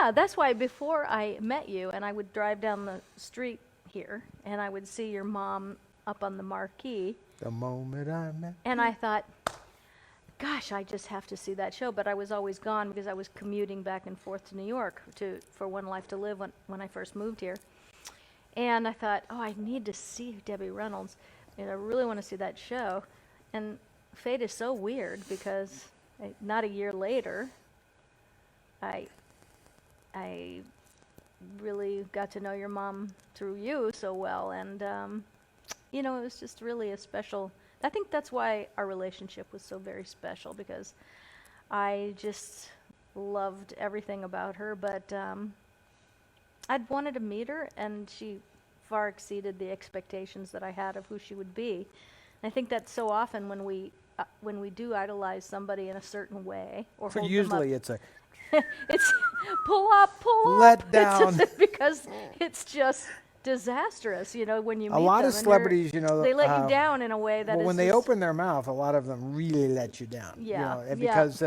yeah, that's why before I met you and I would drive down the street here and I would see your mom up on the marquee. The moment I met. And I thought, gosh, I just have to see that show. But I was always gone because I was commuting back and forth to New York for One Life to Live when I first moved here. And I thought, oh, I need to see Debbie Reynolds. And I really want to see that show. And fate is so weird because not a year later, I really got to know your mom through you so well. And, you know, it was just really a special... I think that's why our relationship was so very special because I just loved everything about her. But I'd wanted to meet her, and she far exceeded the expectations that I had of who she would be. And I think that so often when we do idolize somebody in a certain way, or hold Usually them it's a up, it's pull up, let down. because it's just disastrous, when you meet A lot them, of and celebrities, they let you down in a way that is when they just- open their mouth, a lot of them really let you down. Yeah, and yeah. because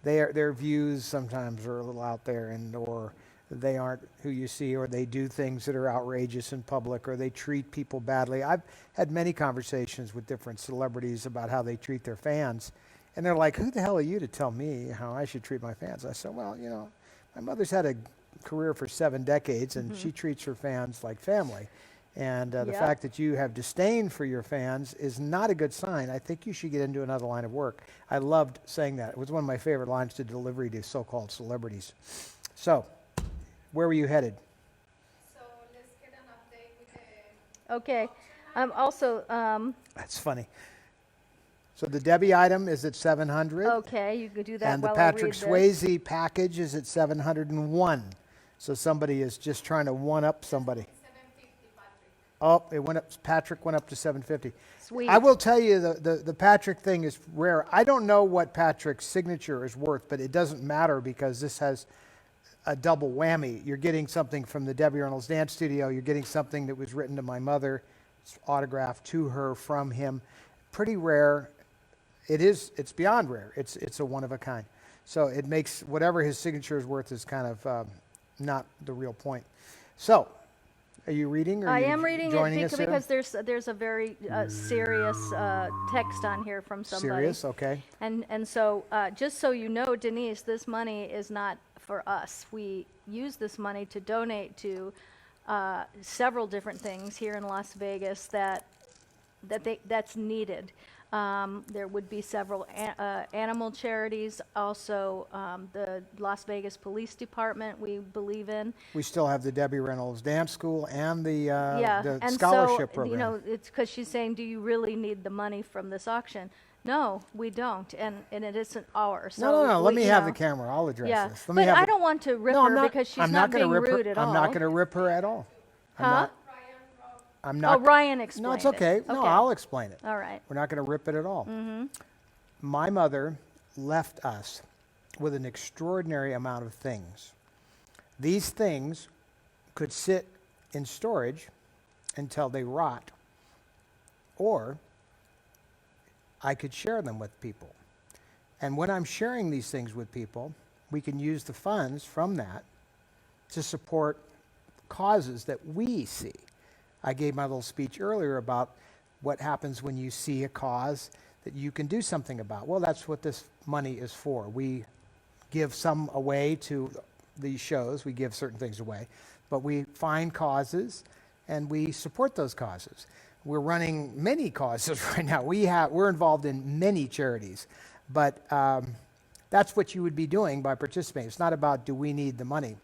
their views sometimes are a little out there, or they aren't who you see, or they do things that are outrageous in public, or they treat people badly. I've had many conversations with different celebrities about how they treat their fans, and they're like, "Who the hell are you to tell me how I should treat my fans?" I said, "Well, my mother's had a career for 7 decades, and she treats her fans like family. And the fact that you have disdain for your fans is not a good sign. I think you should get into another line of work." I loved saying that. It was one of my favorite lines to deliver to so-called celebrities. So, where were you headed? So let's get an update with the... Okay. Also, That's funny. So the Debbie item is at 700. okay, you could do that And the while Patrick I read this. Swayze package is at 701. So somebody is just trying to one-up somebody. 750, Patrick. Oh, it went up. Patrick went up to 750. Sweet. I will tell you the Patrick thing is rare. I don't know what Patrick's signature is worth, but it doesn't matter because this has a double whammy. You're getting something from the Debbie Reynolds Dance Studio. You're getting something that was written to my mother. It's autographed to her from him. Pretty rare. It's beyond rare. It's a one of a kind. So it makes whatever his signature is worth is kind of not the real point. So, are you reading? Or I are you am reading joining it us here? because there's a very serious text on here from somebody. Serious, okay. And so just so you know, Denise, this money is not for us. We use this money to donate to several different things here in Las Vegas that's needed. There would be several animal charities, also the Las Vegas Police Department we believe in. We still have the Debbie Reynolds Dance School and the And scholarship so, program. it's because she's saying, do you really need the money from this auction? No, we don't, and it isn't ours. So No. Let me have the know. camera. I'll address Yeah, this. Let me but have I it. don't want to rip No, I'm her not, because she's I'm not gonna being rip rude her. at all. I'm not going to rip her at all. Huh? I'm not. Oh, Ryan explained No, it's okay. it. No, I'll explain it. All right. We're not going to rip it at all. My mother left us with an extraordinary amount of things. These things could sit in storage until they rot, or I could share them with people. And when I'm sharing these things with people, we can use the funds from that to support causes that we see. I gave my little speech earlier about what happens when you see a cause that you can do something about. Well, that's what this money is for. We give some away to these shows. We give certain things away. But we find causes and we support those causes. We're running many causes right now. We're involved in many charities. But that's what you would be doing by participating. It's not about do we need the money.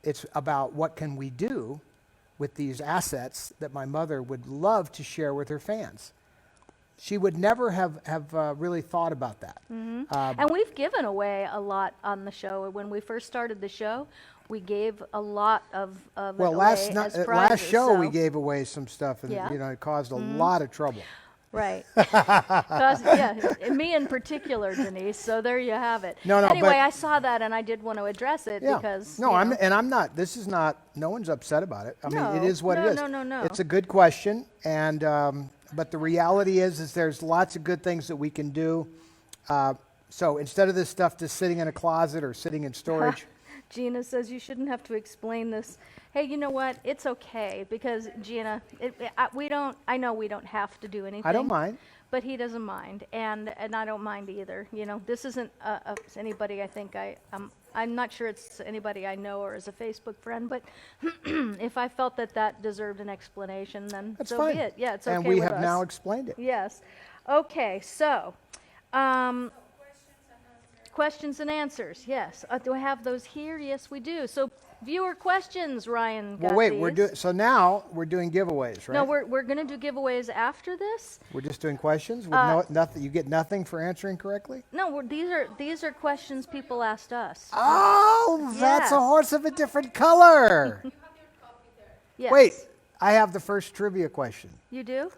It's about what can we do with these assets that my mother would love to share with her fans. She would never have really thought about that. And we've given away a lot on the show. When we first started the show, we gave a lot of it away as prizes. Last show so. we gave away some stuff, and Yeah. it caused a lot of trouble. Right. Me in particular, Denise. So there you have it. No, anyway, but- I saw that and I did want to address it because no, you know. I'm not. This is not. No one's upset about it. I mean, it is what it is. No. It's a good question, and but the reality is there's lots of good things that we can do. So instead of this stuff just sitting in a closet or sitting in storage. Gina says you shouldn't have to explain this. Hey, you know what? It's okay because Gina, I know we don't have to do anything. I don't mind. But he doesn't mind, and I don't mind either. You know, this isn't anybody. I think I'm not sure it's anybody I know or is a Facebook friend. But if I felt that deserved an explanation, then That's so fine. be it. Yeah, it's okay. And we with have us. now explained it. Yes. Okay. So. Questions and answers, yes. Do I have those here? Yes, we do. So Viewer questions, Ryan. Well, got wait, these. so now we're doing giveaways, right? No, we're going to do giveaways after this. We're just doing questions with nothing. You get nothing for answering correctly. No, these are questions people asked us. Oh, that's a Yes. horse of a different color. Yes. Wait, I have the first trivia question You do?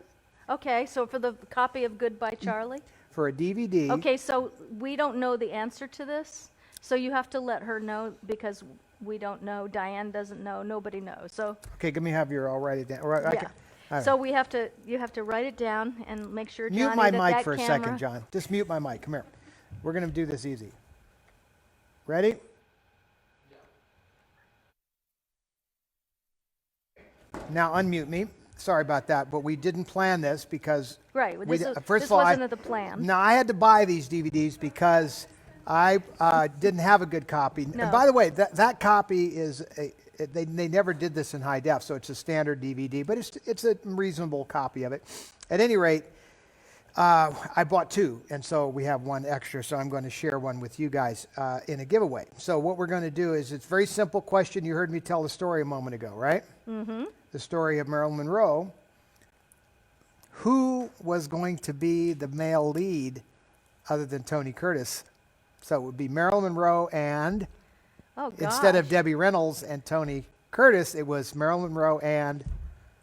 Okay, so for the copy of Goodbye Charlie? for a DVD. Okay, so we don't know the answer to this, so you have to let her know because we don't know. Diane doesn't know. Nobody knows. So Okay, let me have your. I'll write it down. Or I yeah. can- all right. So you have to write it down and make sure. Mute Johnny, my that mic that for a camera, second, John. Just mute my mic. Come here. We're gonna do this easy. Ready? Now unmute me. Sorry about that, but we didn't plan this because Right. first This of all, wasn't the plan. No, I had to buy these DVDs because I didn't have a good copy. No. And by the way, that copy is they never did this in high def, so it's a standard DVD, but it's a reasonable copy of it. At any rate, I bought two, and so we have one extra, so I'm going to share one with you guys in a giveaway. So what we're going to do is, it's a very simple question. You heard me tell the story a moment ago, right? Mm-hmm. The story of Marilyn Monroe. Who was going to be the male lead other than Tony Curtis? So it would be Marilyn Monroe and, Oh, gosh. instead of Debbie Reynolds and Tony Curtis, it was Marilyn Monroe and,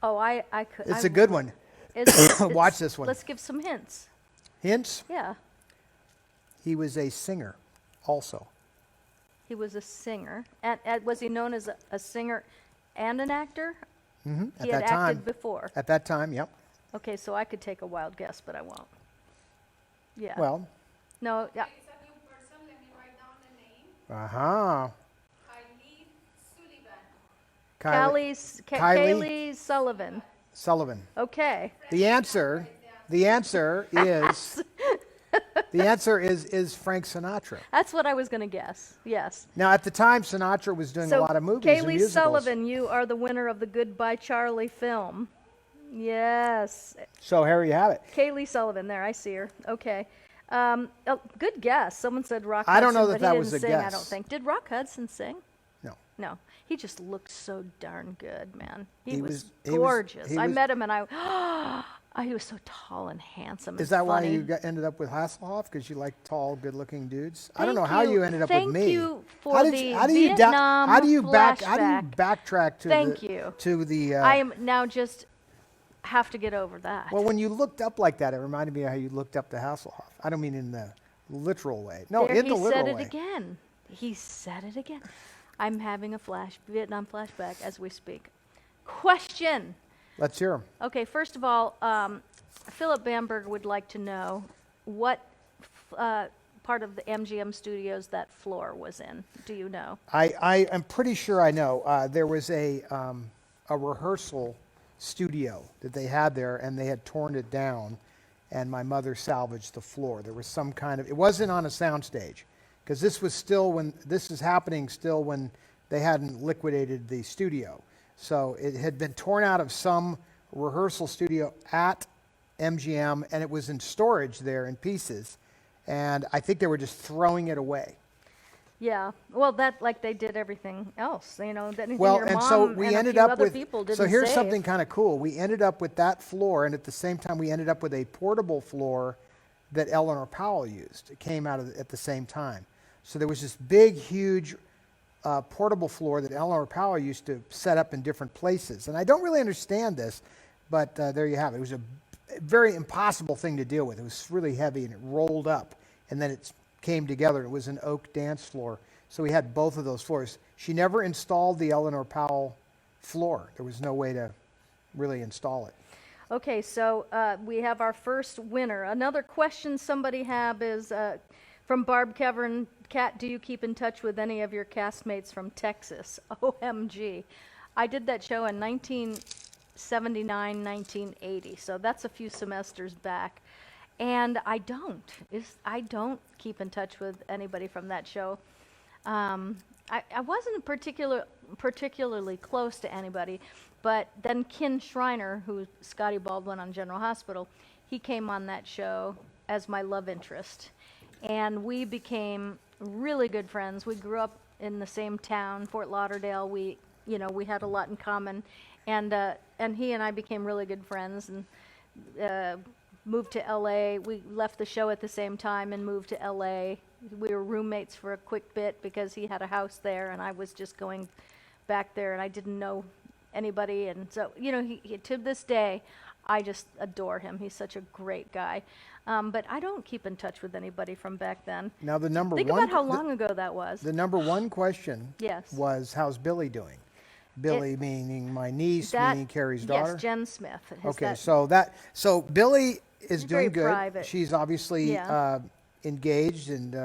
Oh, I could. it's a good one. Watch this one. Let's give some hints. Hints? Yeah. He was a singer also. He was a singer. And was he known as a singer and an actor? Mm-hmm. He had acted before. At that time, yep. Okay, so I could take a wild guess, but I won't. Yeah. Well, No, yeah. It's a new person. Let me write down the name. uh-huh. Kylie Sullivan. Kaylee Sullivan. Sullivan. Okay. The answer is is Frank Sinatra. That's what I was going to guess. Yes. Now, at the time, Sinatra was doing a So, lot of movies and Kaylee musicals. Sullivan, you are the winner of the Goodbye Charlie film. Yes. So here you have it. Kaylee Sullivan, there, I see her. Okay. Oh, good guess. Someone said Rock Hudson, I don't know that but that he was didn't a sing, I guess. don't think. Did Rock Hudson sing? No. No. He just looked so darn good, man. He He was was- gorgeous. I was- met him and he was so tall and handsome and Is that why funny. you ended up with Hasselhoff? Because you like tall, good-looking dudes? I don't know Thank how you. you ended up Thank with me. you for how the Vietnam how do you flashback. backtrack to Thank the you. to the? I am now just have to get over that. Well, when you looked up like that, it reminded me of how you looked up to Hasselhoff. I don't mean in the literal way. No, There in the he literal said it way. again. He said it again. I'm having a Vietnam flashback as we speak. Question. Let's hear him. Okay, first of all, Philip Bamberg would like to know what part of the MGM studios that floor was in. Do you know? I am pretty sure I know. There was a rehearsal studio that they had there, and they had torn it down, and my mother salvaged the floor. There was some kind of, it wasn't on a soundstage, because this is happening still when they hadn't liquidated the studio. So it had been torn out of some rehearsal studio at MGM, and it was in storage there in pieces, and I think they were just throwing it away. Yeah. Well, that like they did everything else, you know. That Well, your and mom so we and ended a few up other with. people So didn't here's save. something kind of cool. We ended up with that floor, and at the same time, we ended up with a portable floor that Eleanor Powell used. It came out at the same time. So there was this big, huge portable floor that Eleanor Powell used to set up in different places. And I don't really understand this, but there you have it. It was a very impossible thing to deal with. It was really heavy, and it rolled up, and then it came together. It was an oak dance floor. So we had both of those floors. She never installed the Eleanor Powell floor. There was no way to really install it. Okay, so we have our first winner. Another question somebody have is from Barb Kevern. Kat, do you keep in touch with any of your castmates from Texas? OMG. I did that show in 1979, 1980, so that's a few semesters back. And I don't keep in touch with anybody from that show. I wasn't particularly close to anybody, but then Ken Schreiner, who's Scotty Baldwin on General Hospital, he came on that show as my love interest. And we became really good friends. We grew up in the same town, Fort Lauderdale. We had a lot in common, and he and I became really good friends, and moved to LA. We left the show at the same time and moved to LA. We were roommates for a quick bit because he had a house there, and I was just going back there, and I didn't know anybody, and so he to this day, I just adore him. He's such a great guy. But I don't keep in touch with anybody from back then. Now the number Think one. about how long ago that was. The number one question. Yes. Was how's Billy doing? Billy meaning my niece, meaning Carrie's daughter. Yes, Jen Smith. Okay, so Billy is doing very good. private. She's obviously Yeah. engaged, and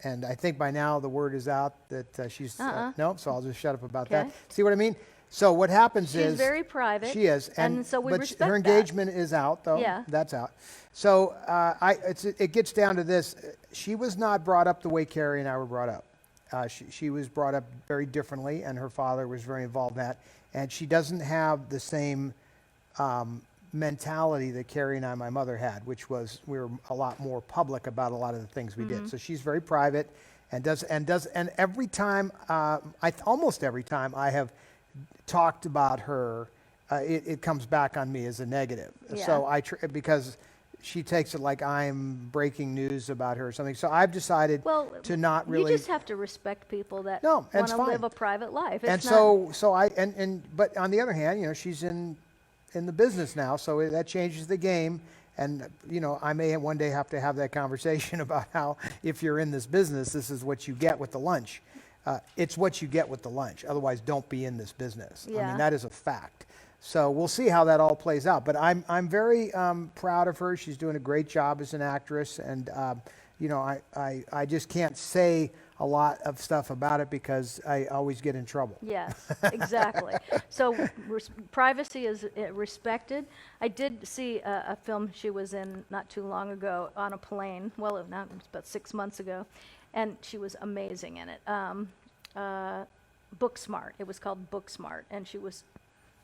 I think by now the word is out that she's no. So I'll just shut up about that. Okay. See what I mean? So what happens is She's very private. She is, and so we but respect her that. engagement is out though. Yeah. That's out. So it gets down to this. She was not brought up the way Carrie and I were brought up. She was brought up very differently, and her father was very involved in that. And she doesn't have the same mentality that Carrie and I, my mother, had, which was we were a lot more public about a lot of the things we did. So she's very private, and every time, almost every time I have talked about her, it comes back on me as a negative. Yeah. So because she takes it like I'm breaking news about her or something. So I've decided to not really. You just have to respect people that No, want it's to fine. live a private life. And It's not, but on the other hand, she's in the business now, so that changes the game. And I may one day have to have that conversation about how if you're in this business, this is what you get with the lunch. It's what you get with the lunch. Otherwise, don't be in this business. I Yeah. mean, that is a fact. So we'll see how that all plays out. But I'm very proud of her. She's doing a great job as an actress, and I just can't say a lot of stuff about it because I always get in trouble. Yes, exactly. So privacy is respected. I did see a film she was in not too long ago on a plane. Well, it was about 6 months ago, and she was amazing in it. Booksmart. It was called Booksmart, and she was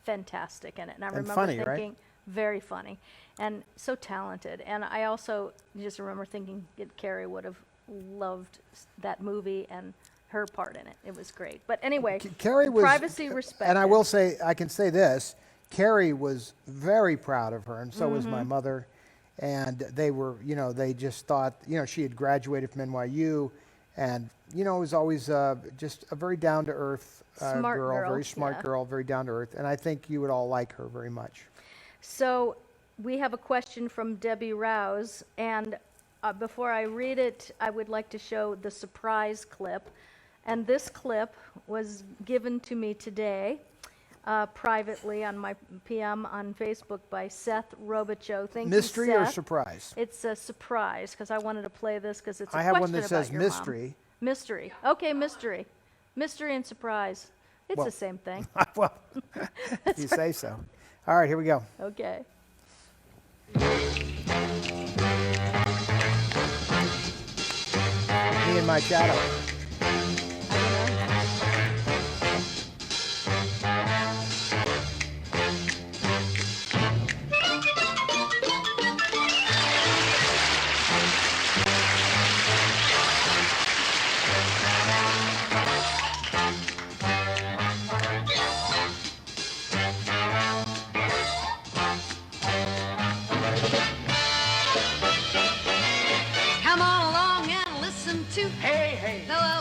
fantastic in it. And I remember funny, right? thinking, very funny, and so talented. And I also just remember thinking that Carrie would have loved that movie and her part in it. It was great. But anyway, Carrie was privacy respected. And I will say, I can say this: Carrie was very proud of her, and so was my mother. And they were, they just thought, she had graduated from NYU, and it was always just a very down to earth Smart girl, very smart yeah. girl, very down to earth, and I think you would all like her very much. So we have a question from Debbie Rouse, and before I read it, I would like to show the surprise clip. And this clip was given to me today privately on my PM on Facebook by Seth Robichaud. Thank Mystery you, or Seth. surprise? It's a surprise because I wanted to play this because it's a I have question one that about says your mystery. Mom. Mystery. Okay, mystery. Mystery and surprise. It's the same thing. Well, if you say so. All right, here we go. Okay. Me and my shadow. Come on along and listen to Hey, hey. the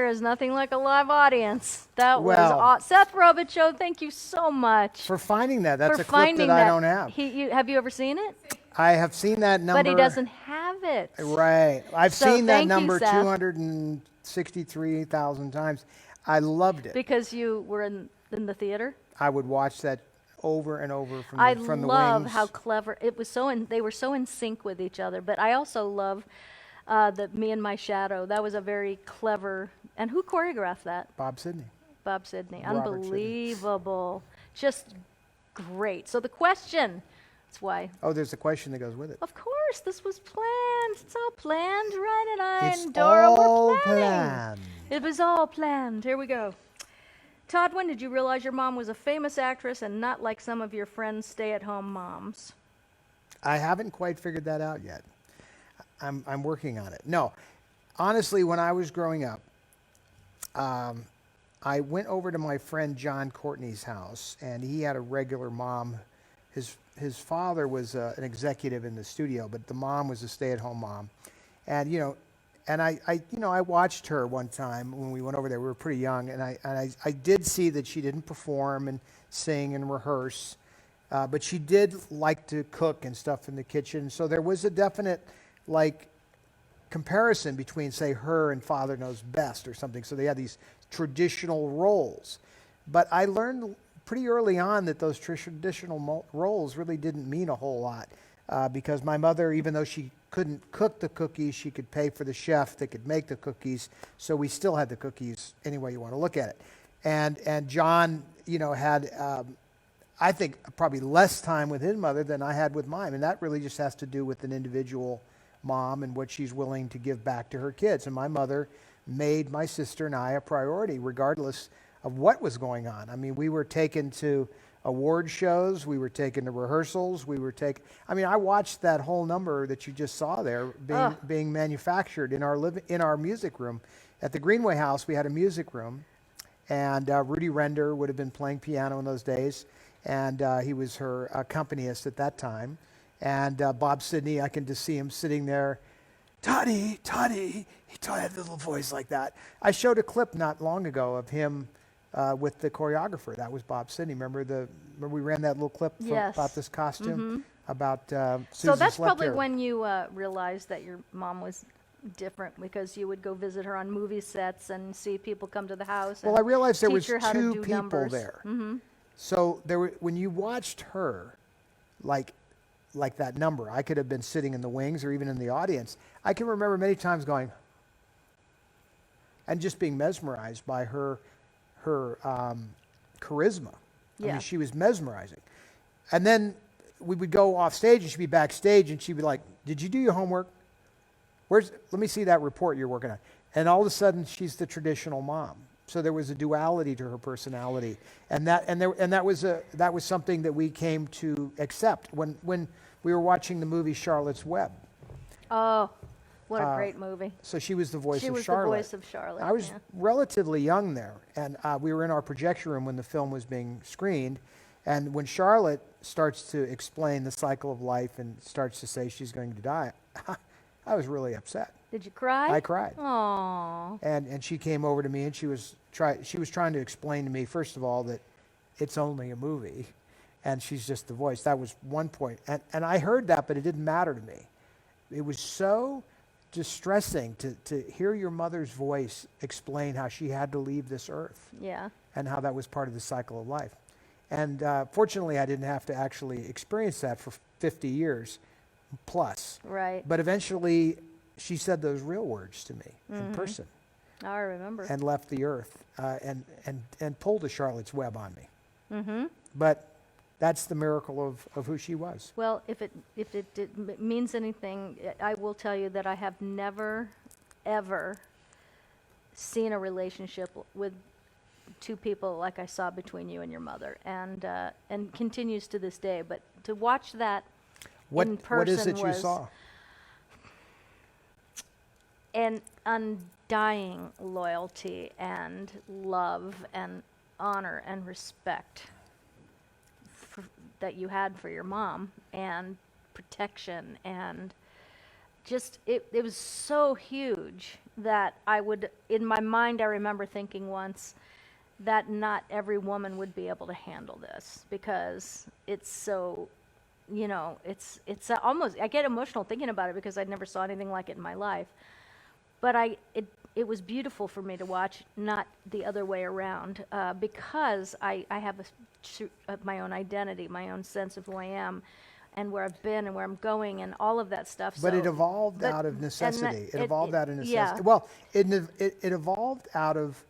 there is nothing like a live audience. That was Well- Seth Robic Show. Thank you so much For finding that. That's for a clip finding that I don't have. Have you ever seen it? I have seen that number. But he doesn't have it. Right. I've So seen that thank you, number Seth. 263,000 times. I loved it. Because you were in the theater. I would watch that over and over from I the love wings. how clever it was. They were so in sync with each other. But I also love the Me and My Shadow. That was a very clever. And who choreographed that? Bob Sidney. Bob Sidney. Robert Sidney. Unbelievable. Just great. So the question. That's why. Oh, there's a question that goes with it. Of course, this was planned. It's all planned, right? And I It's and Dora all were planning. planned. It was all planned. Here we go. Todd, when did you realize your mom was a famous actress and not like some of your friends' stay-at-home moms? I haven't quite figured that out yet. I'm working on it. No, honestly, when I was growing up, I went over to my friend John Courtney's house, and he had a regular mom. His father was an executive in the studio, but the mom was a stay-at-home mom, and I watched her one time when we went over there. We were pretty young, and I did see that she didn't perform and sing and rehearse, but she did like to cook and stuff in the kitchen. So there was a definite comparison between, say, her and Father Knows Best or something. So they had these traditional roles, but I learned pretty early on that those traditional roles really didn't mean a whole lot, because my mother, even though she couldn't cook the cookies, she could pay for the chef that could make the cookies, so we still had the cookies any way you want to look at it. And John, had, I think, probably less time with his mother than I had with mine, and that really just has to do with an individual mom and what she's willing to give back to her kids. And my mother made my sister and I a priority, regardless of what was going on. I mean, we were taken to award shows, we were taken to rehearsals, I watched that whole number that you just saw there being manufactured in our music room. At the Greenway House, we had a music room, and Rudy Render would have been playing piano in those days, and he was her accompanist at that time. And Bob Sidney, I can just see him sitting there, Toddy, he had a little voice like that. I showed a clip not long ago of him with the choreographer. That was Bob Sidney. Remember we ran that little clip about this costume? About Susan So that's slept probably here. when you realized that your mom was different, because you would go visit her on movie sets and see people come to the house. Well, I realized there was teach her how to two do people numbers. there. Mm-hmm. So when you watched her, like that number, I could have been sitting in the wings or even in the audience. I can remember many times going and just being mesmerized by her charisma. I Yeah. mean, she was mesmerizing. And then we would go off stage, and she'd be backstage, and she'd be like, "Did you do your homework? Let me see that report you're working on." And all of a sudden, she's the traditional mom. So there was a duality to her personality, and that was something that we came to accept when we were watching the movie Charlotte's Web. Oh, what a great movie. So she was the voice She of was Charlotte. the voice of Charlotte. I was yeah. relatively young there, and we were in our projection room when the film was being screened. And when Charlotte starts to explain the cycle of life and starts to say she's going to die, I was really upset. Did you cry? I cried. Aww. And she came over to me, and she was trying to explain to me, first of all, that it's only a movie, and she's just the voice. That was one point. And I heard that, but it didn't matter to me. It was so distressing to hear your mother's voice explain how she had to leave this earth. Yeah. And how that was part of the cycle of life. And fortunately, I didn't have to actually experience that for 50 years plus. Right. But eventually, she said those real words to me in person. I remember. And left the earth and pulled a Charlotte's Web on me. Mm-hmm. But that's the miracle of who she was. Well, if it means anything, I will tell you that I have never, ever seen a relationship with two people like I saw between you and your mother, and continues to this day. But to watch that in person what is it you was saw? an undying loyalty and love and honor and respect that you had for your mom, and protection, and it was so huge that in my mind, I remember thinking once that not every woman would be able to handle this, because it's so, it's almost, I get emotional thinking about it because I never saw anything like it in my life. But it was beautiful for me to watch, not the other way around, because I have my own identity, my own sense of who I am, and where I've been and where I'm going and all of that stuff. But so, it evolved out of necessity. It evolved out of necessity. Yeah. Well, it evolved out of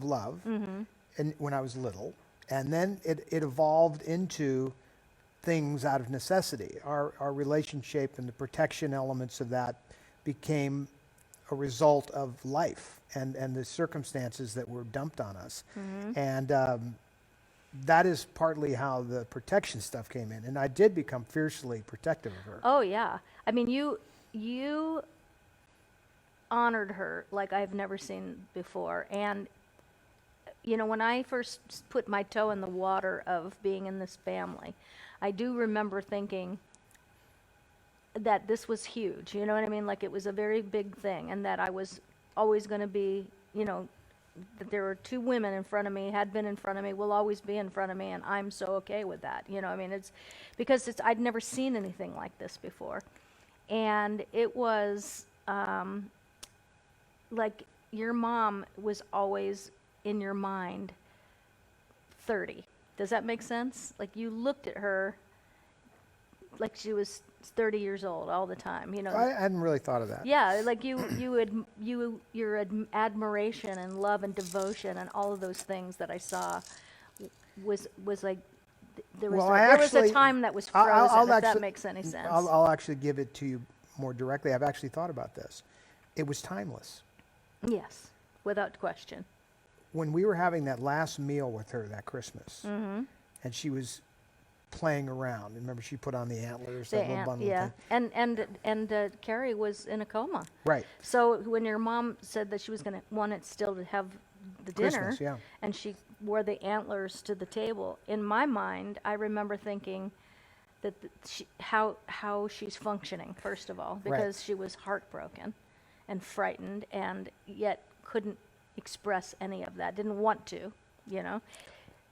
love, Mm-hmm. and when I was little, and then it evolved into things out of necessity. Our relationship and the protection elements of that became a result of life and the circumstances that were dumped on us. Mm-hmm. And that is partly how the protection stuff came in. And I did become fiercely protective of her. Oh yeah, I mean you honored her like I've never seen before. And when I first put my toe in the water of being in this family, I do remember thinking that this was huge, you know what I mean? Like it was a very big thing, and that I was always going to be, that there were two women in front of me, had been in front of me, will always be in front of me, and I'm so okay with that. I mean, it's because I'd never seen anything like this before. And it was like your mom was always in your mind 30. Does that make sense? Like you looked at her like she was 30 years old all the time, I hadn't really thought of that. Yeah, like your admiration and love and devotion and all of those things that I saw was like there was a time that was frozen. If that makes any sense. I'll actually give it to you more directly. I've actually thought about this. It was timeless. Yes, without question. When we were having that last meal with her that Christmas, Mm-hmm. and she was playing around, and remember she put on the antlers, The that little bundle yeah, thing. and Carrie was in a coma. Right. So when your mom said that she was going to want it still to have the dinner, Christmas, yeah. and she wore the antlers to the table, in my mind, I remember thinking that how she's functioning, first of all, because she was heartbroken and frightened, and yet couldn't express any of that, didn't want to,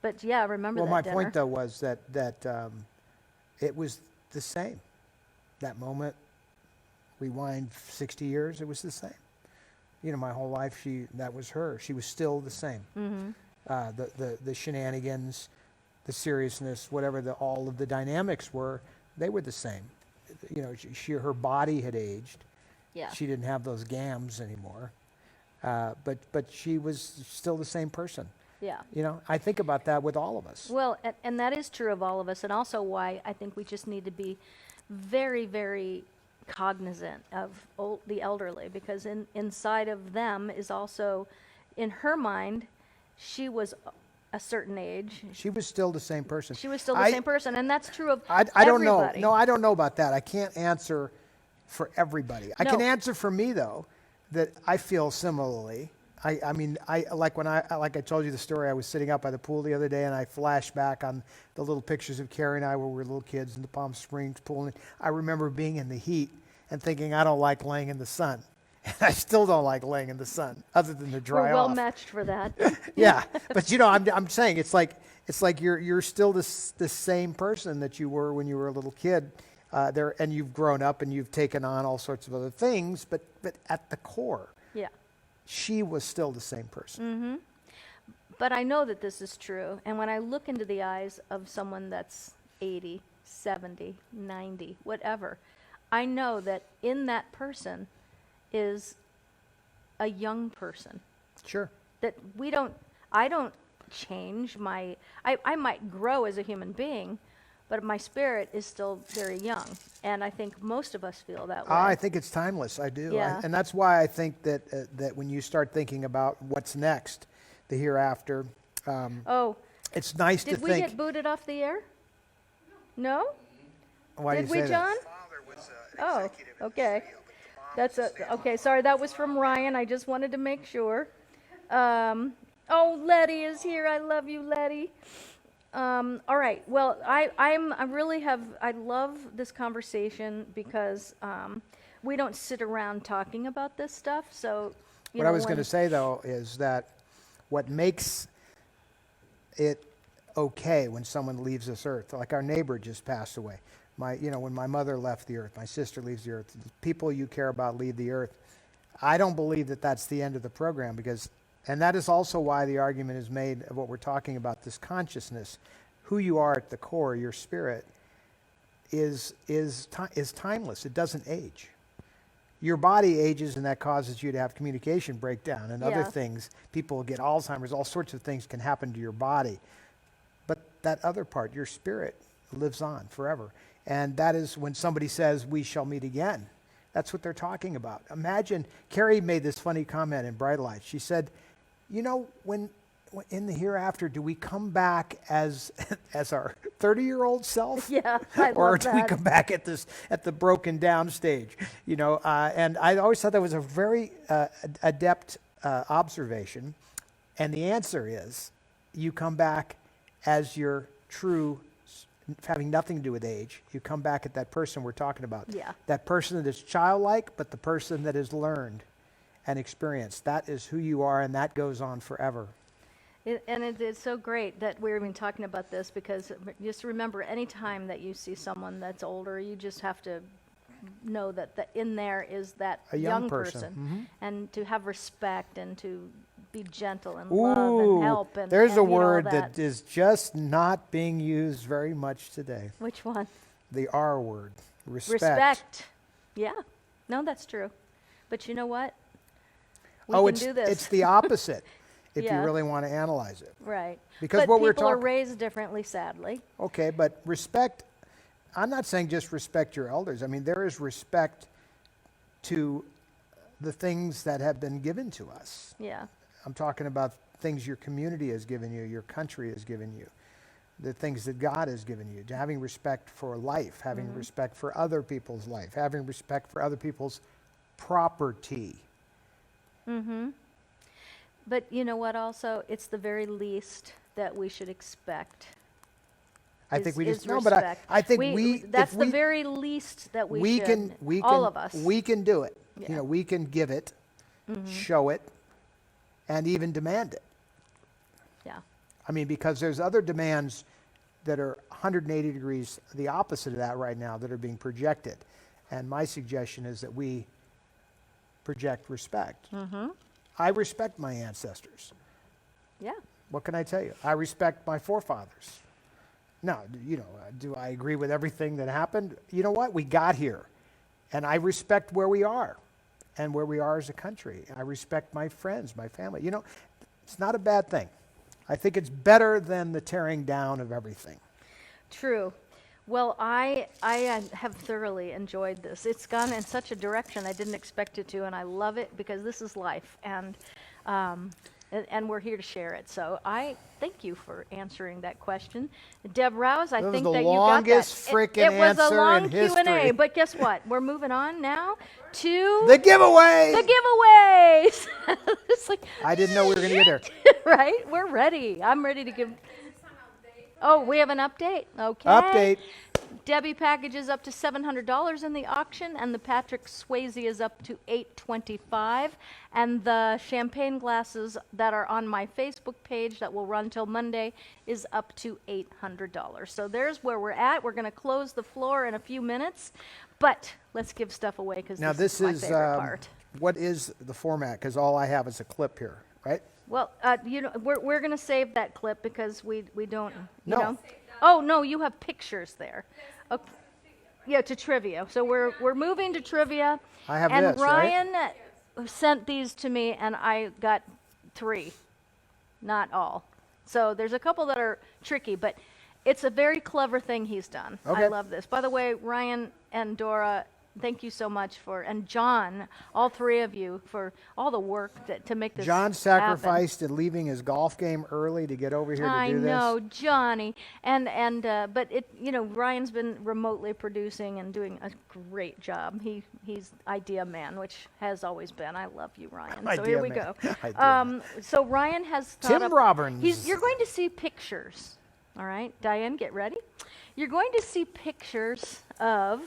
But yeah, I remember that my dinner. point though was that it was the same. That moment, rewind 60 years, it was the same. My whole life, that was her. She was still the same. Mm-hmm. The shenanigans, the seriousness, whatever all of the dynamics were, they were the same. Her body had aged. Yeah. She didn't have those gams anymore. But she was still the same person. Yeah. I think about that with all of us. Well, and that is true of all of us, and also why I think we just need to be very, very cognizant of the elderly, because inside of them is also, in her mind, she was a certain age. She was still the same person. She was still the same person, and that's true of I don't know. everybody. No, I don't know about that. I can't answer for everybody. I can No. answer for me, though, that I feel similarly. I mean, like I told you the story, I was sitting out by the pool the other day, and I flashed back on the little pictures of Carrie and I when we were little kids in the Palm Springs pool. And I remember being in the heat and thinking, I don't like laying in the sun. And I still don't like laying in the sun, other than to dry We're well off. matched for that. Yeah, but I'm saying it's like you're still the same person that you were when you were a little kid, and you've grown up and you've taken on all sorts of other things, but at the core, Yeah. she was still the same person. Mm-hmm. But I know that this is true, and when I look into the eyes of someone that's 80, 70, 90, whatever, I know that in that person is a young person. Sure. That I don't change I might grow as a human being, but my spirit is still very young. And I think most of us feel that way. I think it's timeless. I do. Yeah. And that's why I think that when you start thinking about what's next, the hereafter, it's nice to Did think. we get booted off the air? No? Why do Did you we, say John? Oh, okay. Okay, sorry, that was from Ryan. I just wanted to make sure. Letty is here. I love you, Letty. All right. Well, I love this conversation because we don't sit around talking about this stuff. So, you What know, I was going to when- say, though, is that what makes it okay when someone leaves this earth, like our neighbor just passed away. When my mother left the earth, my sister leaves the earth, the people you care about leave the earth. I don't believe that that's the end of the program because, and that is also why the argument is made of what we're talking about, this consciousness, who you are at the core, your spirit, is timeless. It doesn't age. Your body ages, and that causes you to have communication breakdown and other Yeah. things. People get Alzheimer's, all sorts of things can happen to your body. But that other part, your spirit, lives on forever. And that is when somebody says, we shall meet again. That's what they're talking about. Imagine, Carrie made this funny comment in Bright Lights. She said, you know, when in the hereafter, do we come back as our 30-year-old self? Yeah, I Or love do we that. come back at the broken down stage? And I always thought that was a very adept observation. And the answer is, you come back as your true, having nothing to do with age. You come back at that person we're talking about. Yeah. That person that is childlike, but the person that has learned and experienced. That is who you are, and that goes on forever. It's so great that we're even talking about this, because just remember, any time that you see someone that's older, you just have to know that in there is that A young person. Mhm. and to have respect and to be gentle and love and help. And there's and, a you know, word that is just not being used very much today. Which one? The R word, respect. Respect. Yeah. No, that's true. But you know what? We can do this. It's the opposite if Yeah. you really want to analyze it. Right. Because but what we're people are talking- raised differently, sadly. Okay, but respect, I'm not saying just respect your elders. I mean, there is respect to the things that have been given to us. Yeah. I'm talking about things your community has given you, your country has given you, the things that God has given you, having respect for life, having respect for other people's life, having respect for other people's property. Mm-hmm. But you know what also? It's the very least that we should expect. I think we is just, no, but I think that's if the very least that we should, we all can, of us. we can do it. Yeah. You know, we can give it, show it, and even demand it. Yeah. I mean, because there's other demands that are 180 degrees the opposite of that right now that are being projected. And my suggestion is that we project respect. I respect my ancestors. Yeah. What can I tell you? I respect my forefathers. Now, do I agree with everything that happened? You know what? We got here. And I respect where we are and where we are as a country. I respect my friends, my family. You know, it's not a bad thing. I think it's better than the tearing down of everything. True. Well, I have thoroughly enjoyed this. It's gone in such a direction I didn't expect it to, and I love it because this is life, and we're here to share it. So I thank you for answering that question, Deb Rouse. I That was think the that you got that. longest frickin' It was a answer long in Q&A, history. but guess what? We're moving on now to The giveaway! The giveaways. It's like, I didn't know we were going to get there. right? We're ready. I'm ready to give. Oh, we have an update? Okay. Update. Debbie package is up to $700 in the auction, and the Patrick Swayze is up to $825. And the champagne glasses that are on my Facebook page that will run till Monday is up to $800. So there's where we're at. We're going to close the floor in a few minutes, but let's give stuff away because Now, this is my favorite part. What is the format? Because all I have is a clip here, right? Well, we're going to save that clip because we don't, you No. know. Oh, no, you have pictures there. Okay. Yeah, to trivia. So we're moving to trivia. I have and this, right? Ryan sent these to me, and I got 3, not all. So there's a couple that are tricky, but it's a very clever thing he's done. Okay. I love this. By the way, Ryan and Dora, thank you so much and John, all 3 of you, for all the work to make this John happen. sacrificed in leaving his golf game early to get over here to I do this. know, Johnny, but Ryan's been remotely producing and doing a great job. He's idea man, which has always been. I love you, Ryan. So Idea here we man. go. Idea man. So Ryan has thought Tim up, Robbins. You're going to see pictures. All right, Diane, get ready. You're going to see pictures of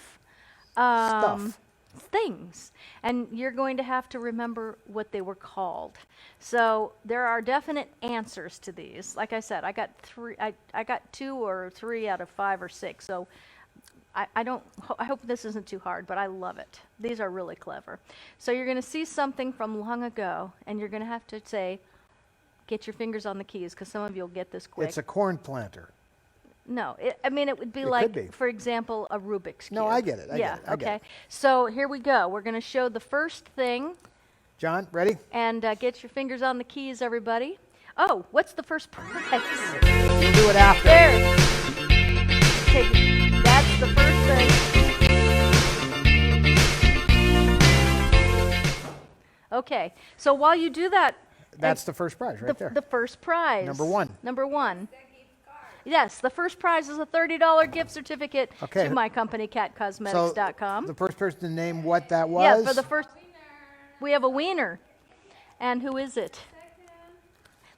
Stuff. things, and you're going to have to remember what they were called. So there are definite answers to these. Like I said, I got 2 or 3 out of 5 or 6. So I hope this isn't too hard, but I love it. These are really clever. So you're going to see something from long ago, and you're going to have to say, get your fingers on the keys, because some of you will get this quick. It's a corn planter. No, it would be like, for example, a Rubik's Cube. No, I get it. I yeah, get it. okay. So here we go. We're going to show the first thing. John, ready? And get your fingers on the keys, everybody. Oh, what's the first prize? We'll do it after. There. Okay, that's the first thing. Okay, so while you do that. That's the first prize right there. The first prize. Number 1. Number 1. Yes, the first prize is a $30 gift certificate to my company, catcosmetics.com. So the first person to name what that was? Yeah, for the first. We have a wiener. And who is it?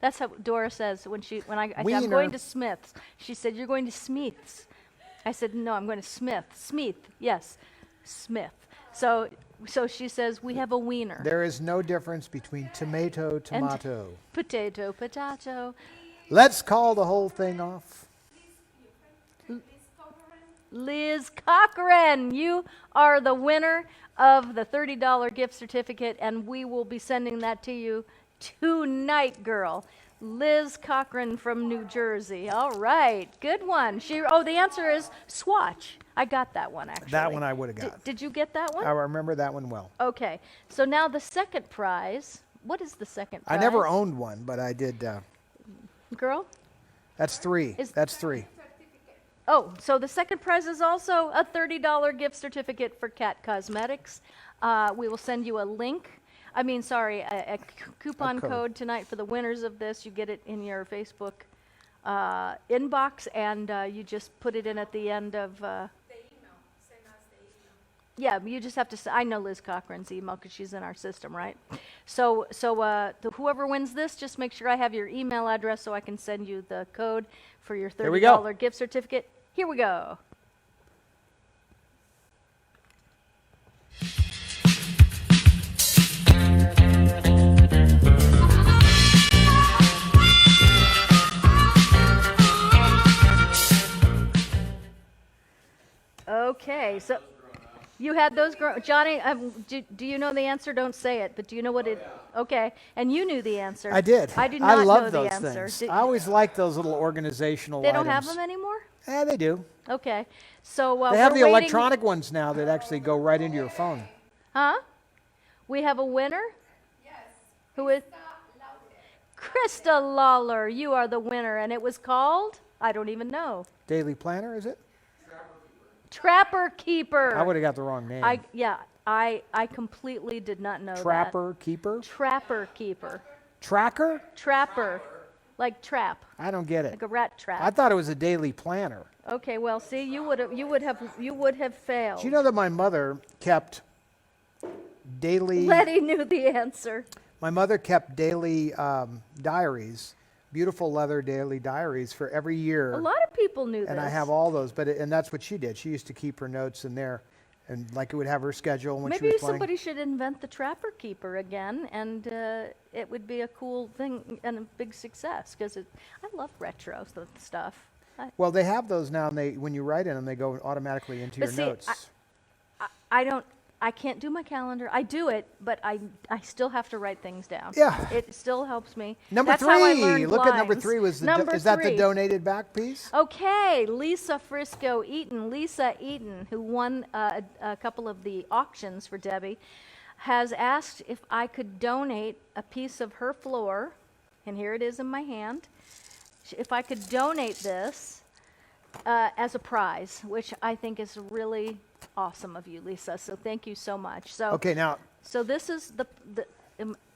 That's how Dora says when I said, I'm going to Smith's. She said, you're going to Smith's. I said, no, I'm going to Smith. Smith, yes, Smith. So she says, we have a wiener. There is no difference between tomato. And potato. Let's call the whole thing off. Liz Cochran, you are the winner of the $30 gift certificate, and we will be sending that to you tonight, girl. Liz Cochran from New Jersey. All right, good one. The answer is Swatch. I got that one, actually. That one I would have got. Did you get that one? I remember that one well. Okay, so now the second prize. What is the second prize? I never owned one, but I did. Girl? That's 3. That's 3. Oh, so the second prize is also a $30 gift certificate for Cat Cosmetics. We will send you a a coupon code tonight for the winners of this. You get it in your Facebook inbox, and you just put it in at the end of... the email. Send us the email. Yeah, you just have to... I know Liz Cochran's email because she's in our system, right? So whoever wins this, just make sure I have your email address so I can send you the code for your $30 gift certificate. Here we go. Okay, so you had those Johnny, do you know the answer? Don't say it, but do you know what it... Okay, and you knew the answer. I did. I do not know love the those answer. things. I always like those little organizational They items. don't have them anymore? Yeah, they do. Okay, so they have the electronic ones now that actually go right into your phone. Huh? We have a winner? Yes. Who is? Krista Lawler. You are the winner, and it was called? I don't even know. Daily Planner, is it? Trapper Keeper. I would have got the wrong name. I completely did not know Trapper Keeper? Trapper Keeper. Tracker? Trapper. Like trap. I don't get it. Like a rat trap. I thought it was a daily planner. Okay, well, see, you would have failed. Do you know that my mother kept daily... Letty knew the answer. My mother kept daily diaries, beautiful leather daily diaries for every year. A lot of people knew this. And I have all those, and that's what she did. She used to keep her notes in there, and like it would have her schedule when she was playing. Maybe somebody should invent the Trapper Keeper again, and it would be a cool thing and a big success, because I love retro stuff. Well, they have those now, and when you write in them, they go automatically into your notes. I can't do my calendar. I do it, but I still have to write things down. Yeah. It still helps me. Number That's how I 3. learned Look at number lines. 3. Is Number that the 3. donated back piece? Okay, Lisa Frisco Eaton. Lisa Eaton, who won a couple of the auctions for Debbie, has asked if I could donate a piece of her floor, and here it is in my hand, if I could donate this as a prize, which I think is really awesome of you, Lisa. So thank you so much. So Okay, now. So this is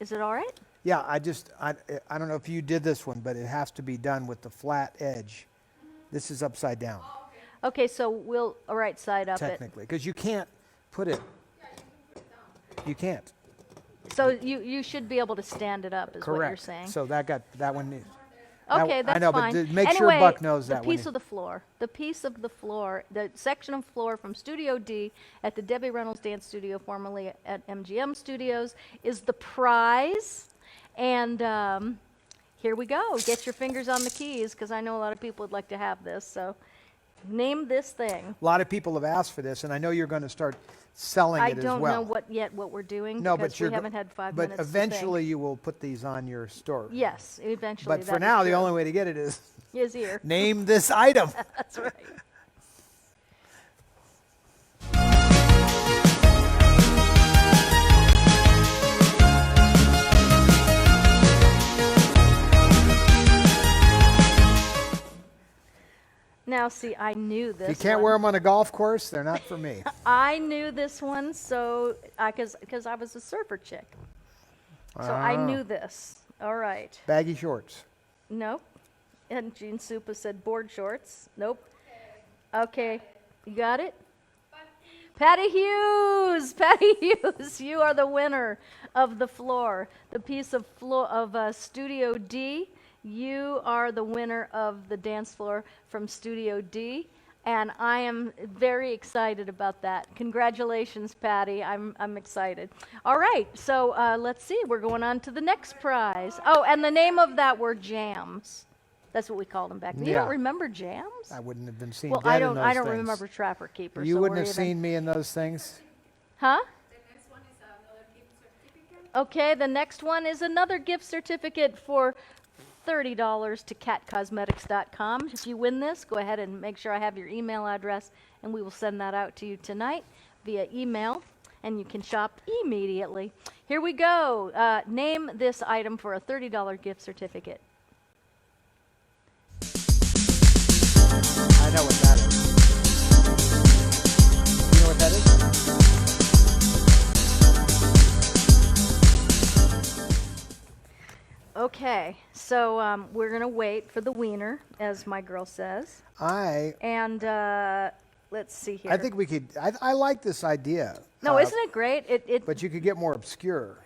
is it all right? Yeah, I don't know if you did this one, but it has to be done with the flat edge. This is upside down. Okay, so we'll right side up technically, because you can't put it. You can't. So you should be able to stand it up, is Correct. what you're saying. So that one. Okay, I that's know, fine. but make anyway, sure Buck knows that. The piece of the floor, the section of floor from Studio D at the Debbie Reynolds Dance Studio, formerly at MGM Studios, is the prize. And here we go. Get your fingers on the keys, because I know a lot of people would like to have this. So name this thing. A lot of people have asked for this, and I know you're going to start selling it as well. I don't know what we're doing, No, because but we haven't had 5 minutes But eventually you will put these on your store. Yes, eventually. But for now, the only way to get it is here. name this item. That's right. Now, see, I knew this. You can't wear them on a golf course. They're not for me. I knew this one, so because I was a surfer chick, so I knew this. All right. Baggy shorts. Nope. And Jean Supa said board shorts. Nope. Okay, you got it. Patty Hughes, Patty Hughes, you are the winner of the floor, the piece of floor of Studio D. You are the winner of the dance floor from Studio D, and I am very excited about that. Congratulations, Patty. I'm excited. All right, so let's see. We're going on to the next prize. Oh, and the name of that were jams. That's what we called them back then. You don't remember jams? I wouldn't have been seen Well, dead I in don't. those I don't things. remember Trapper Keeper. You so wouldn't we're have seen me in those things. Huh? The next one is another gift certificate. Okay, the next one is another gift certificate for $30 to catcosmetics.com. If you win this, go ahead and make sure I have your email address, and we will send that out to you tonight via email, and you can shop immediately. Here we go. Name this item for a $30 gift certificate. I know what that is. You know what that is? Okay, so we're going to wait for the wiener, as my girl says. And let's see here. I think we could. I like this idea. No, isn't it great? But you could get more obscure.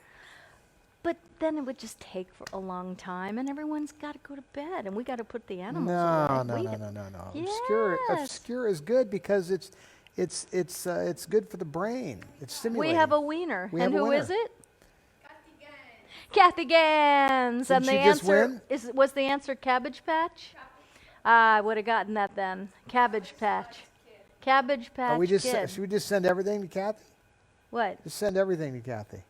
But then it would just take for a long time, and everyone's got to go to bed, and we got to put the animals away. No. Yes. Obscure is good because it's good for the brain. It's stimulating. We have a wiener, and who is it? Kathy Gans. Kathy Gans. Didn't And the she just answer win? was the answer Cabbage Patch? I would have gotten that then. Cabbage Patch. Cabbage Patch Kid. Should we just send everything to Kathy? What? Just send everything to Kathy.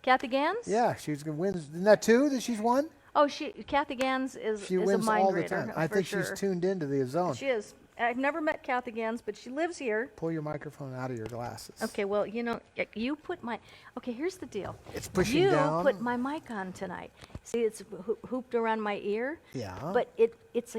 Kathy Gans? Yeah, she's gonna win. Isn't that two that she's won? Oh, Kathy Gans She is wins a mind all the reader. time. I think she's tuned into the zone. She is. I've never met Kathy Gans, but she lives here. Pull your microphone out of your glasses. Okay, well, you put my... Okay, here's the deal. It's pushing down. You put my mic on tonight. See, it's hooped around my ear. Yeah. But it's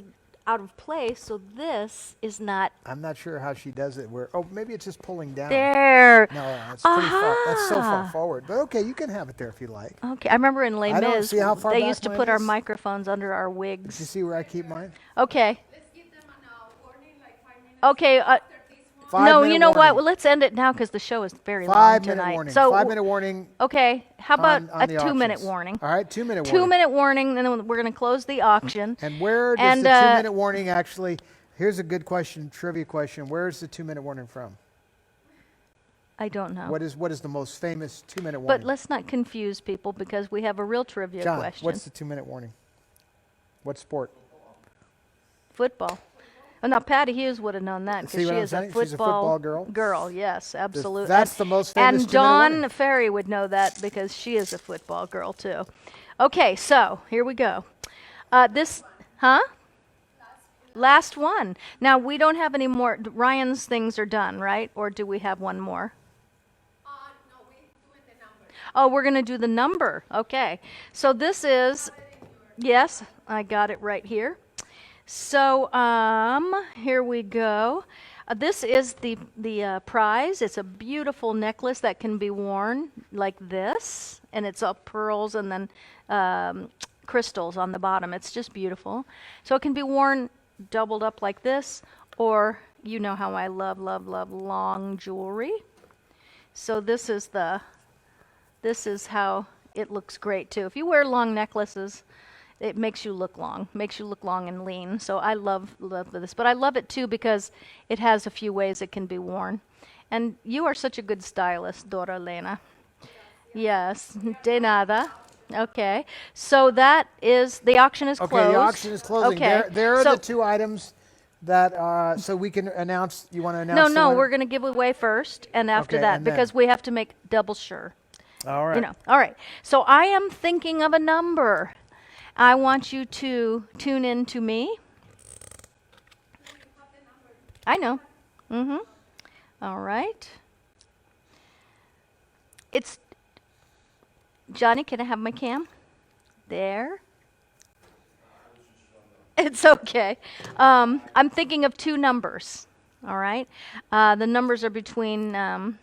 out of place, so this is not... I'm not sure how she does it. Maybe it's just pulling down. There. No, that's pretty far. That's so far forward. But okay, you can have it there if you like. Okay, I remember in Les I don't Mis, see how far they back used to mine put our is. microphones under our wigs. Did you see where I keep mine? Okay. Let's give them a warning, like 5 minutes. Okay. After this one. 5 No, minute you know what? warning. Well, let's end it now because the show is very long 5 tonight. minute warning. So 5 minute warning. Okay, how about on a the 2-minute auctions. warning? All right, 2 minute warning. 2-minute warning, then we're going to close the auction. And where does And, the 2 minute warning actually? Here's a good question, trivia question. Where is the 2 minute warning from? I don't know. What is the most famous 2 minute warning? But let's not confuse people because we have a real trivia John, question. what's the 2 minute warning? What sport? Football. Oh, now Patty Hughes would have known that See because what she I'm is a saying? football She's a football girl? Girl, yes, absolutely. That's the most famous And 2 minute warning. Dawn Ferry would know that because she is a football girl too. Okay, so here we go. Last one. Now we don't have any more. Ryan's things are done, right? Or do we have one more? No, we're doing the number. Oh, we're going to do the number. Okay. So this is, yes, I got it right here. So here we go. This is the prize. It's a beautiful necklace that can be worn like this, and it's all pearls and then crystals on the bottom. It's just beautiful. So it can be worn doubled up like this, or you know how I love long jewelry. So this is how it looks great too. If you wear long necklaces, it makes you look long and lean. So I love this, but I love it too because it has a few ways it can be worn. And you are such a good stylist, Dora Elena. Yes, de nada. Okay, so that is, the auction is closed. Okay, the auction is closing. Okay. There are so, the two items that, so we can announce, you want to announce No, the winner? we're going to give away first and after Okay, that, and then- because we have to make double sure. All right. You know, all right. So I am thinking of a number. I want you to tune in to me. I know. Mm-hmm. All right. It's, Johnny, can I have my cam? There. It's okay. I'm thinking of two numbers. All right. The numbers are between, well,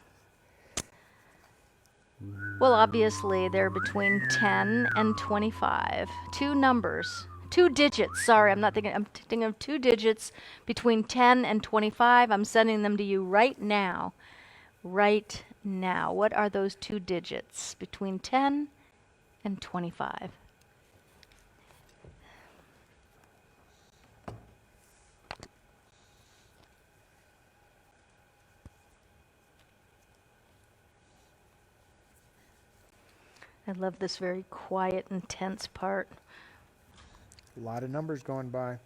obviously, they're between 10 and 25. Two numbers. Two digits. Sorry, I'm thinking of two digits between 10 and 25. I'm sending them to you right now. Right now. What are those two digits between 10 and 25? I love this very quiet, intense part. A lot of numbers going by.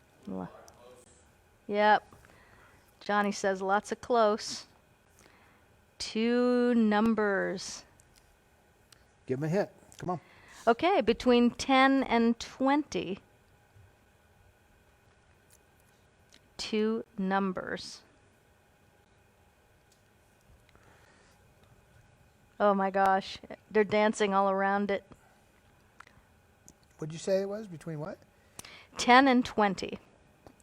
Yep. Johnny says lots of close. Two numbers. Give him a hit. Come on. Okay, between 10 and 20. Two numbers. Oh my gosh, they're dancing all around it. What'd you say it was? Between what? 10 and 20.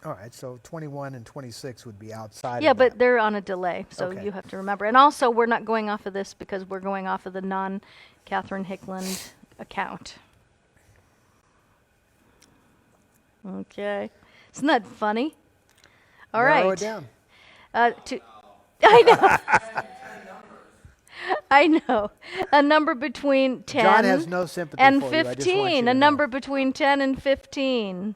All right, so 21 and 26 would be outside Yeah, of but that. they're on a delay, so Okay. you have to remember. And also, we're not going off of this because we're going off of the non-Catherine Hickland account. Okay. Isn't that funny? All Narrow right. it down. I know. I know. A number between 10 John has no sympathy and for you. I just want you 15. to A know. number between 10 and 15.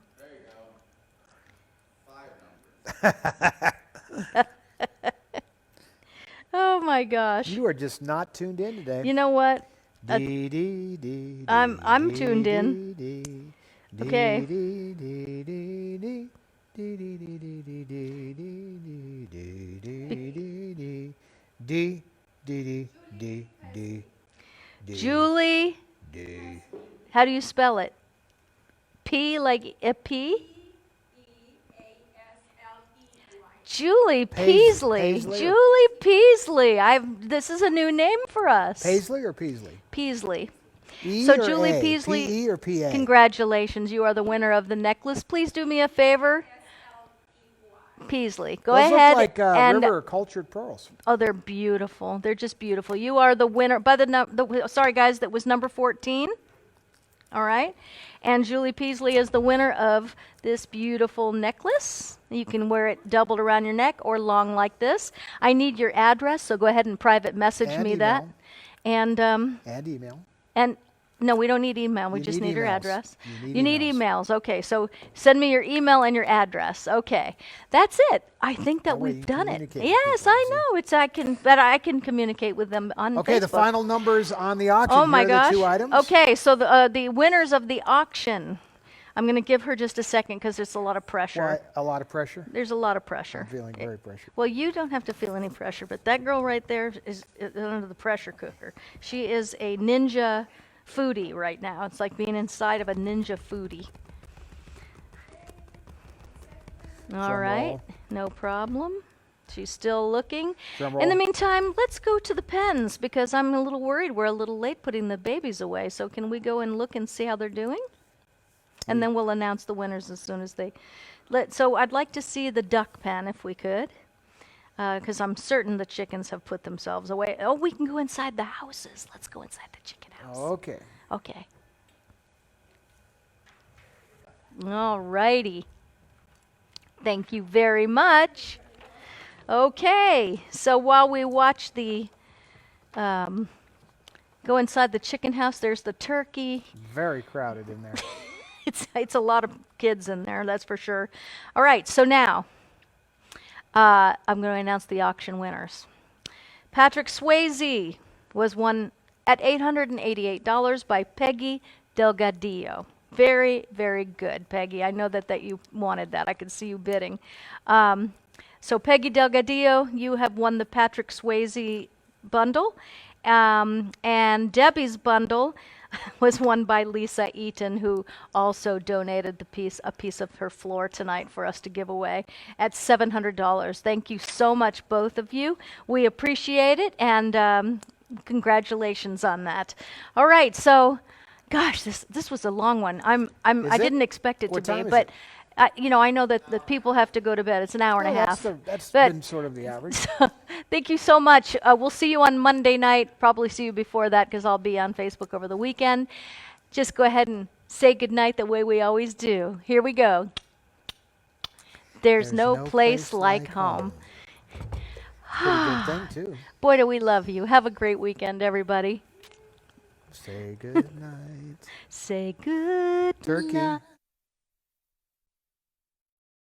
Oh my gosh. You are just not tuned in today. You know what? Dee, dee, dee, I'm dee, tuned in. dee, dee, Okay. dee, dee, dee, dee, dee, dee, dee, dee, dee, dee, dee, dee, dee, dee, dee, dee, dee, dee, dee, Julie. dee. How do you spell it? P like a P? Julie Peasley. Paisley or- Julie Peasley. This is a new name for us. Paisley or Peasley? Peasley. E So or Julie A? Peasley, P-E or P-A? congratulations. You are the winner of the necklace. Please do me a favor. Peasley. Go Those ahead look like and river cultured pearls. oh, they're beautiful. They're just beautiful. You are the winner by sorry guys, that was number 14. All right. And Julie Peasley is the winner of this beautiful necklace. You can wear it doubled around your neck or long like this. I need your address, so go ahead and private message And me that. And And email. and no, we don't need email. We You just need need your emails. address. You need emails. Okay, so send me your email and your address. Okay, that's it. I think that way we've you done it. communicate with Yes, people, I see? know. I can communicate with them on Okay, Facebook. the final numbers on the auction. Oh my Here are gosh. the two items. Okay, so the winners of the auction. I'm going to give her just a second because there's a lot of pressure. Why, a lot of pressure? There's a lot of pressure. I'm feeling very pressured. Well, you don't have to feel any pressure, but that girl right there is under the pressure cooker. She is a ninja foodie right now. It's like being inside of a ninja foodie. All Drum right, roll. no problem. She's still looking. Drum In the roll. meantime, let's go to the pens because I'm a little worried we're a little late putting the babies away. So can we go and look and see how they're doing? And then we'll announce the winners as soon as they... So I'd like to see the duck pen if we could. Because I'm certain the chickens have put themselves away. Oh, we can go inside the houses. Let's go inside the chicken house. Okay. Okay. All righty. Thank you very much. Okay, so while we watch the go inside the chicken house, there's the turkey. Very crowded in there. It's a lot of kids in there, that's for sure. All right, so now I'm going to announce the auction winners. Patrick Swayze was won at $888 by Peggy Delgadillo. Very, very good, Peggy. I know that you wanted that. I could see you bidding. So Peggy Delgadillo, you have won the Patrick Swayze bundle. And Debbie's bundle was won by Lisa Eaton, who also donated a piece of her floor tonight for us to give away at $700. Thank you so much, both of you. We appreciate it, and congratulations on that. All right, so, gosh, this was a long one. I didn't expect it What to be, time is but it? I know that the people have to go to bed. It's an hour and a half. That's But- been sort of the average. Thank you so much. We'll see you on Monday night. Probably see you before that because I'll be on Facebook over the weekend. Just go ahead and say goodnight the way we always do. Here we go. There's no place like home. Pretty good thing, too. Boy, do we love you. Have a great weekend, everybody. Say good night. Say good Turkey. night.